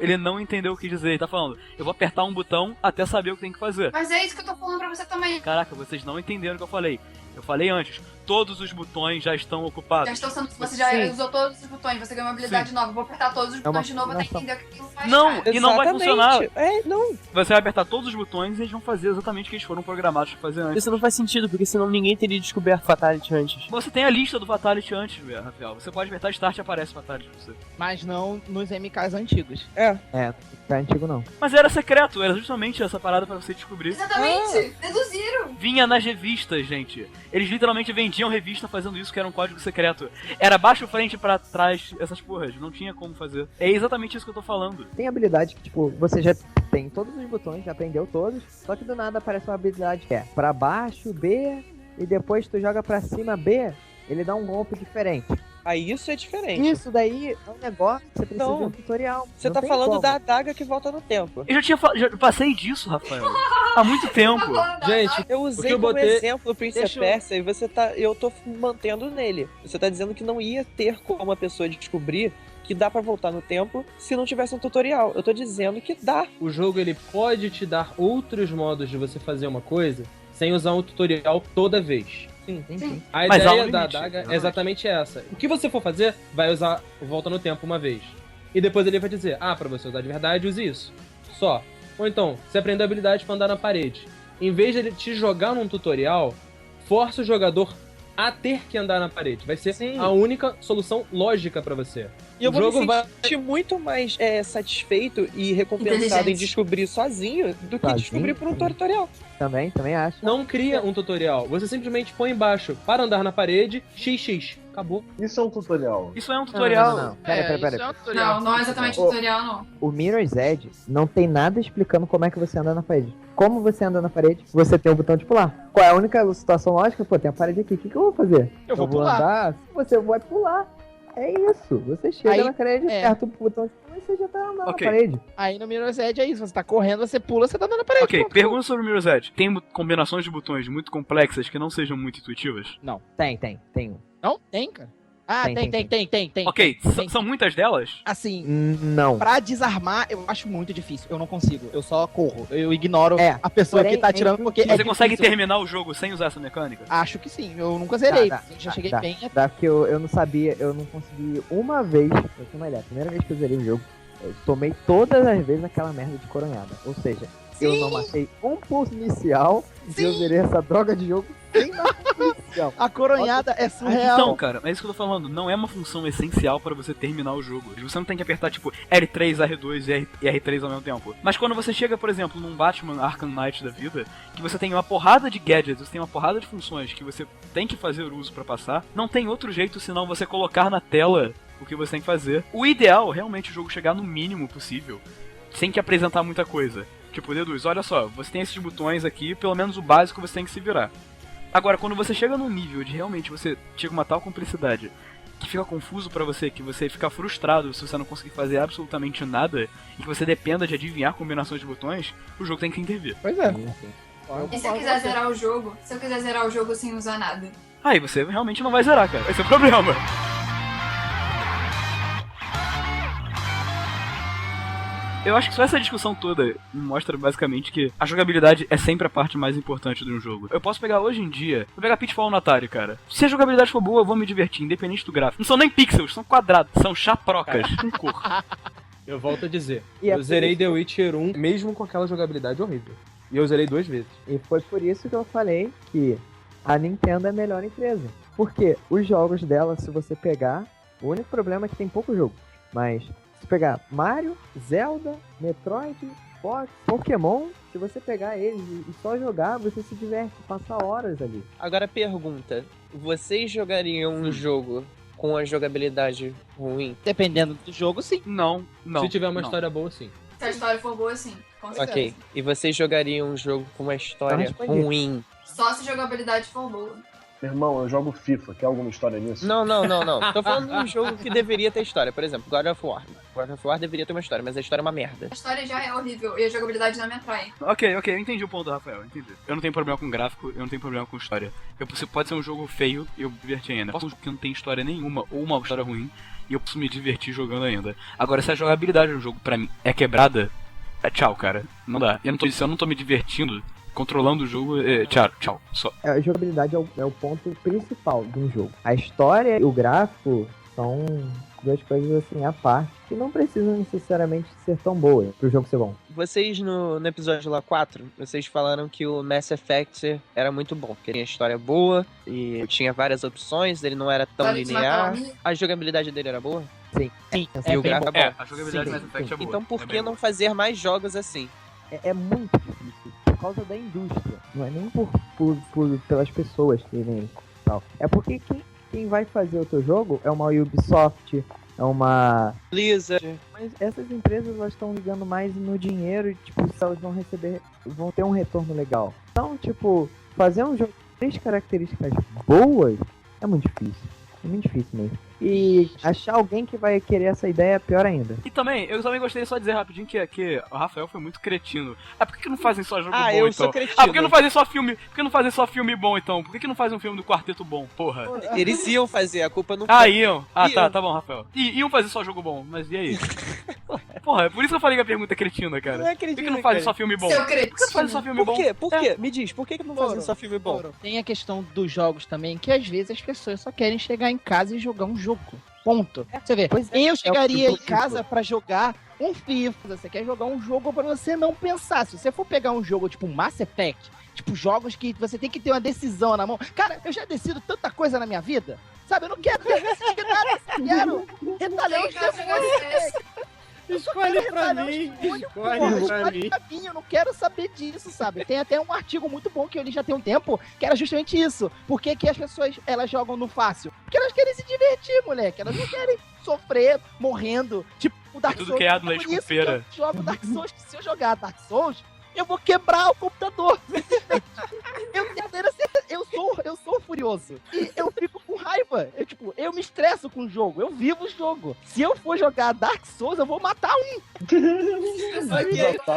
Ele não entendeu o que dizer. Ele tá falando, eu vou apertar um botão até saber o que tem que fazer. Mas é isso que eu tô falando pra você também. Caraca, vocês não entenderam o que eu falei. Eu falei antes, todos os botões já estão ocupados. Já estão sendo. Você já usou todos os botões, você ganhou uma habilidade nova. Vou apertar todos os botões de novo até entender o que aquilo faz. Não, cara. e não vai funcionar. Não. Você vai apertar todos os botões e eles vão fazer exatamente o que eles foram programados pra fazer antes. Isso não faz sentido, porque senão ninguém teria descoberto Fatality antes. Você tem a lista do Fatality antes, Rafael. Você pode apertar Start e aparece Fatality pra você. Mas não nos MKs antigos. É, não é antigo não. Mas era secreto, era justamente essa parada pra você descobrir. Exatamente, deduziram. Vinha nas revistas, gente. Eles literalmente vendiam revista fazendo isso, que era um código secreto. Era baixo, frente, pra trás, essas porras. Não tinha como fazer. É exatamente isso que eu tô falando. Tem habilidade que, tipo, você já tem todos os botões, já aprendeu todos, só que do nada aparece uma habilidade que é pra baixo, B, e depois tu joga pra cima, B, ele dá um golpe diferente. Aí isso é diferente. Isso daí é um negócio que você precisa de um tutorial. Você tá falando da adaga que volta no tempo. Eu já passei disso, Rafael. Há muito tempo. Gente, eu usei como exemplo o Prince of Persia e eu tô mantendo nele. Você tá dizendo que não ia ter como a pessoa descobrir que dá pra voltar no tempo se não tivesse um tutorial. Eu tô dizendo que dá. O jogo, ele pode te dar outros modos de você fazer uma coisa sem usar um tutorial toda vez. Sim. A ideia da adaga é exatamente essa. O que você for fazer, vai usar o volta no tempo uma vez. E depois ele vai dizer, pra você usar de verdade, use isso. Só. Ou então, você aprendeu a habilidade pra andar na parede. Em vez de ele te jogar num tutorial, força o jogador a ter que andar na parede. Vai ser a única solução lógica pra você. E eu vou me sentir muito mais satisfeito e recompensado em descobrir sozinho do que descobrir por um tutorial. Também acho. Não cria um tutorial. Você simplesmente põe embaixo, para andar na parede, XX. Acabou. Isso é um tutorial. Isso é um tutorial. Não. Pera. Não é exatamente tutorial, não. O Mirror's Edge não tem nada explicando como é que você anda na parede. Como você anda na parede, você tem o botão de pular. Qual é a única situação lógica? Pô, tem a parede aqui. O que eu vou fazer? Eu vou pular. Andar, você vai pular. É isso. Você chega na parede, aperta o botão de pular e você já tá andando na parede. Aí no Mirror's Edge é isso. Você tá correndo, você pula, você tá andando na parede. Ok, pergunta sobre o Mirror's Edge. Tem combinações de botões muito complexas que não sejam muito intuitivas? Não. Tem. Não? Tem, cara. Tem. Ok, são muitas delas? Assim, não. Pra desarmar, eu acho muito difícil. Eu não consigo. Eu só corro. Eu ignoro a pessoa que tá atirando porque Você consegue terminar o jogo sem usar essa mecânica? Acho que sim. Eu nunca zerei. Já cheguei bem. Dá porque eu não sabia, eu não consegui uma vez. Eu tenho uma ideia. A primeira vez que eu zerei o jogo, eu tomei todas as vezes aquela merda de coronhada. Ou seja, eu não matei um pulso inicial e eu zerei essa droga de jogo sem nada inicial. A coronhada é surreal. Então, cara, é isso que eu tô falando. Não é uma função essencial pra você terminar o jogo. Você não tem que apertar, tipo, L3, R2 e R3 ao mesmo tempo. Mas quando você chega, por exemplo, num Batman Arkham Knight da vida, que você tem uma porrada de gadgets, você tem uma porrada de funções que você tem que fazer uso pra passar, não tem outro jeito senão você colocar na tela o que você tem que fazer. O ideal, realmente, o jogo chegar no mínimo possível, sem que apresentar muita coisa. Tipo, deduz, olha só, você tem esses botões aqui, pelo menos o básico você tem que se virar. Agora, quando você chega num nível de realmente você chega uma tal cumplicidade que fica confuso pra você, que você fica frustrado se você não conseguir fazer absolutamente nada e que você dependa de adivinhar combinações de botões, o jogo tem que intervir. Pois é. E se eu quiser zerar o jogo? Se eu quiser zerar o jogo sem usar nada? aí você realmente não vai zerar, cara. Esse é o problema. Eu acho que só essa discussão toda mostra basicamente que a jogabilidade é sempre a parte mais importante de um jogo. Eu posso pegar hoje em dia, vou pegar Pitfall no Atari, cara. Se a jogabilidade for boa, eu vou me divertir, independente do gráfico. Não são nem pixels, são quadrados, são chaprocas com cor. Eu volto a dizer, E eu é zerei por The Witcher 1 mesmo com aquela jogabilidade horrível. E eu zerei 2 vezes. E foi por isso que eu falei que a Nintendo é a melhor empresa. Porque os jogos dela, se você pegar, o único problema é que tem pouco jogo. Mas se pegar Mario, Zelda, Metroid, Fox, Pokémon, se você pegar eles e só jogar, você se diverte, passa horas ali. Agora pergunta, vocês jogariam um jogo com a jogabilidade ruim? Dependendo do jogo, sim. Não. Se tiver uma história boa, sim. Se a história for boa, sim. Com certeza. Ok, e vocês jogariam um jogo com uma história respondi. ruim? Só se a jogabilidade for boa. Meu irmão, eu jogo FIFA, quer alguma história nisso? Não. Tô falando de um jogo que deveria ter história. Por exemplo, God of War. God of War deveria ter uma história, mas a história é uma merda. A história já é horrível e a jogabilidade não me atrai. Ok, eu entendi o ponto do Rafael, entendi. Eu não tenho problema com gráfico, eu não tenho problema com história. Pode ser um jogo feio e eu me divertir ainda. Posso ser um jogo que não tem história nenhuma ou uma história ruim e eu posso me divertir jogando ainda. Agora, se a jogabilidade do jogo pra mim é quebrada, tchau, cara. Não dá. Se eu não tô me divertindo controlando o jogo, tchau. Só. A jogabilidade é o ponto principal de um jogo. A história e o gráfico são duas coisas assim à parte, que não precisam necessariamente ser tão boas pro jogo ser bom. Vocês no episódio lá 4, vocês falaram que o Mass Effect era muito bom, porque tinha história boa e tinha várias opções, ele não era tão linear. A jogabilidade dele era boa? Sim. E o gráfico é bom? A jogabilidade do Mass Effect é boa. Então por que não fazer mais jogos assim? É muito difícil, por causa da indústria. Não é nem pelas pessoas que vêm tal. É porque quem vai fazer o teu jogo é uma Ubisoft, é uma Blizzard. Mas essas empresas elas estão ligando mais no dinheiro e tipo, se elas vão ter um retorno legal. Então, tipo, fazer um jogo com 3 características boas é muito difícil. É muito difícil mesmo. E achar alguém que vai querer essa ideia é pior ainda. E também, eu também gostaria só de dizer rapidinho que o Rafael foi muito cretino. Por que não fazem só jogo bom, eu então? sou cretino. Por que não fazem só filme? Por que não fazem só filme bom, então? Por que não fazem um filme do Quarteto bom, porra? Eles iam fazer, a culpa não iam. Tá bom, Rafael. Iam fazer só jogo bom, mas e aí? Porra, é por isso que eu falei que a pergunta é cretina, cara. Não é cretina, por que não fazem só filme bom? Seu Por que não fazem só filme bom? Por quê? Me diz, por que não fazem só filme bom? Tem a questão dos jogos também, que às vezes as pessoas só querem chegar em casa e jogar um jogo. Ponto. Você vê, eu chegaria em casa pra jogar um FIFA. Você quer jogar um jogo pra você não pensar. Se você for pegar um jogo tipo Mass Effect, tipo jogos que você tem que ter uma decisão na mão. Cara, eu já decido tanta coisa na minha vida. Sabe, eu não quero decidir nada. Eu quero retalhar os meus. Escolhe pra mim, escolhe pra mim. Eu não quero saber disso, sabe? Tem até um artigo muito bom que eu li já tem um tempo, que era justamente isso. Por que as pessoas, elas jogam no fácil? Porque elas querem se divertir, moleque. Elas não querem sofrer, morrendo. Tipo, o Dark Souls. Tudo criado na escopeira. Eu jogo Dark Souls, que se eu jogar Dark Souls, eu vou quebrar o computador. Eu sou furioso. E eu fico com raiva. Eu me estresso com o jogo. Eu vivo o jogo. Se eu for jogar Dark Souls, eu vou matar um.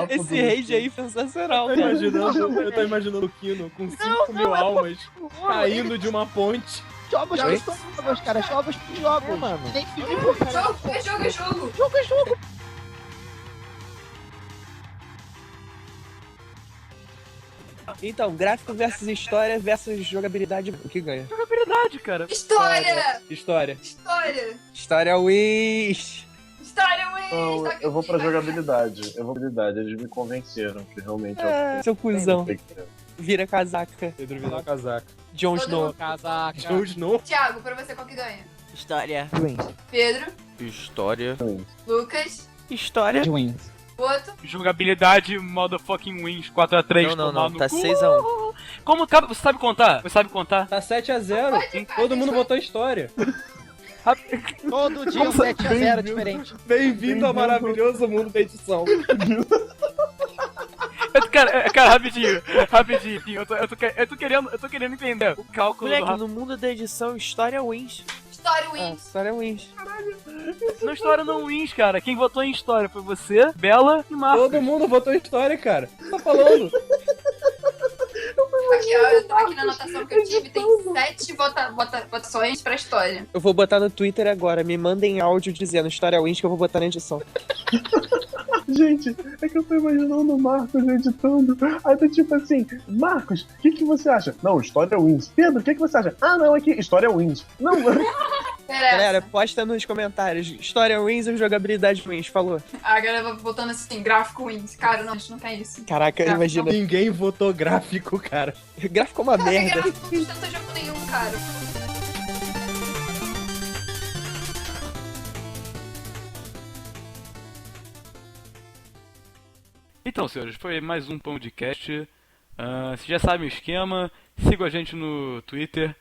Esse rage aí é sensacional, Eu tô imaginando o Kino com 5.000 almas caindo de uma ponte. Jogos que são jogos, cara. Jogos. Mano. Tem filme É jogo. Jogo é jogo. Então, gráfico versus história versus jogabilidade, o que ganha? Jogabilidade, cara. História! História. História Wish! Não, eu vou pra jogabilidade. Eles me convenceram que realmente é o que seu cuzão. Vira casaca. Pedro vira casaca. Jon Snow. Casaca. Jon Snow. Thiago, pra você qual que ganha? História. Pedro. História. Lucas. História. Outro. Jogabilidade, motherfucking wins, 4x3. Não, tá 6x1. Como, cara, você sabe contar? Tá 7x0. Todo mundo votou história. Todo dia um 7x0 diferente. Bem-vindo ao maravilhoso mundo da edição. Cara, rapidinho. Eu tô querendo entender o cálculo Moleque, no mundo da edição, história wins. História wins. Caralho. Não, história não wins, cara. Quem votou em história foi você, Bela e Marcos. Todo mundo votou em história, cara. O que você tá falando? Aqui, ó, eu tô aqui na anotação que eu tive, tem 7 votações pra história. Eu vou botar no Twitter agora, me mandem áudio dizendo História Wins que eu vou botar na edição. Gente, é que eu tô imaginando o Marcos editando. Aí tá tipo assim, Marcos, o que você acha? Não, História Wins. Pedro, o que você acha? Ah, não, aqui, História Wins. Não, Galera, posta nos comentários. História Wins ou jogabilidade Wins, falou. A galera botando assim, gráfico Wins. Cara, não, a gente não quer isso. Caraca, Gráfico imagina. Ninguém votou gráfico, cara. Gráfico é uma merda. Gráfico não sustenta jogo nenhum, cara. Então, senhores, foi mais um podcast. Vocês já sabem o esquema. Sigam a gente no Twitter.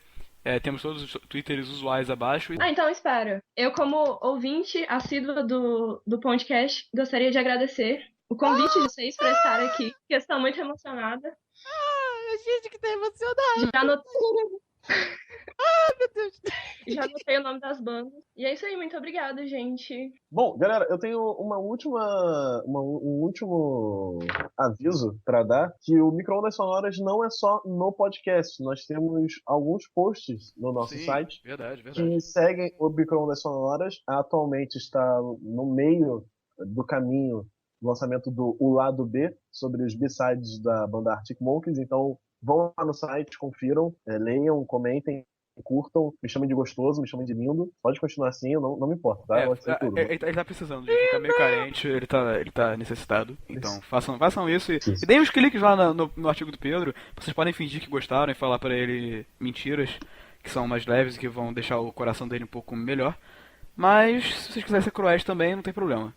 Temos todos os Twitters usuais abaixo. Então espera. Eu, como ouvinte assídua do podcast, gostaria de agradecer o convite de vocês para estar aqui, porque eu estou muito emocionada. A gente que tá emocionada. Já anotei... meu Deus. Já anotei o nome das bandas. E é isso aí, muito obrigada, gente. Bom, galera, eu tenho um último aviso pra dar, que o Micro-ondas Sonoras não é só no podcast. Nós temos alguns posts no nosso site verdade. que seguem o Micro-ondas Sonoras. Atualmente está no meio do caminho do lançamento do O Lado B, sobre os B-sides da banda Arctic Monkeys. Então, vão lá no site, confiram, leiam, comentem, curtam, me chamem de gostoso, me chamem de lindo. Pode continuar assim, eu não me importo, tá? Ele tá precisando, gente. Ele tá meio carente, ele tá necessitado. Então, façam isso e deem uns cliques lá no artigo do Pedro. Vocês podem fingir que gostaram e falar pra ele mentiras que são mais leves e que vão deixar o coração dele um pouco melhor. Mas, se vocês quiserem ser cruéis também, não tem problema.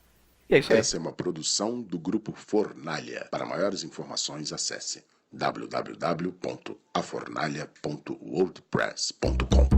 E é isso aí. Essa é uma produção do Grupo Fornalha. Para maiores informações, acesse www.afornalha.wordpress.com.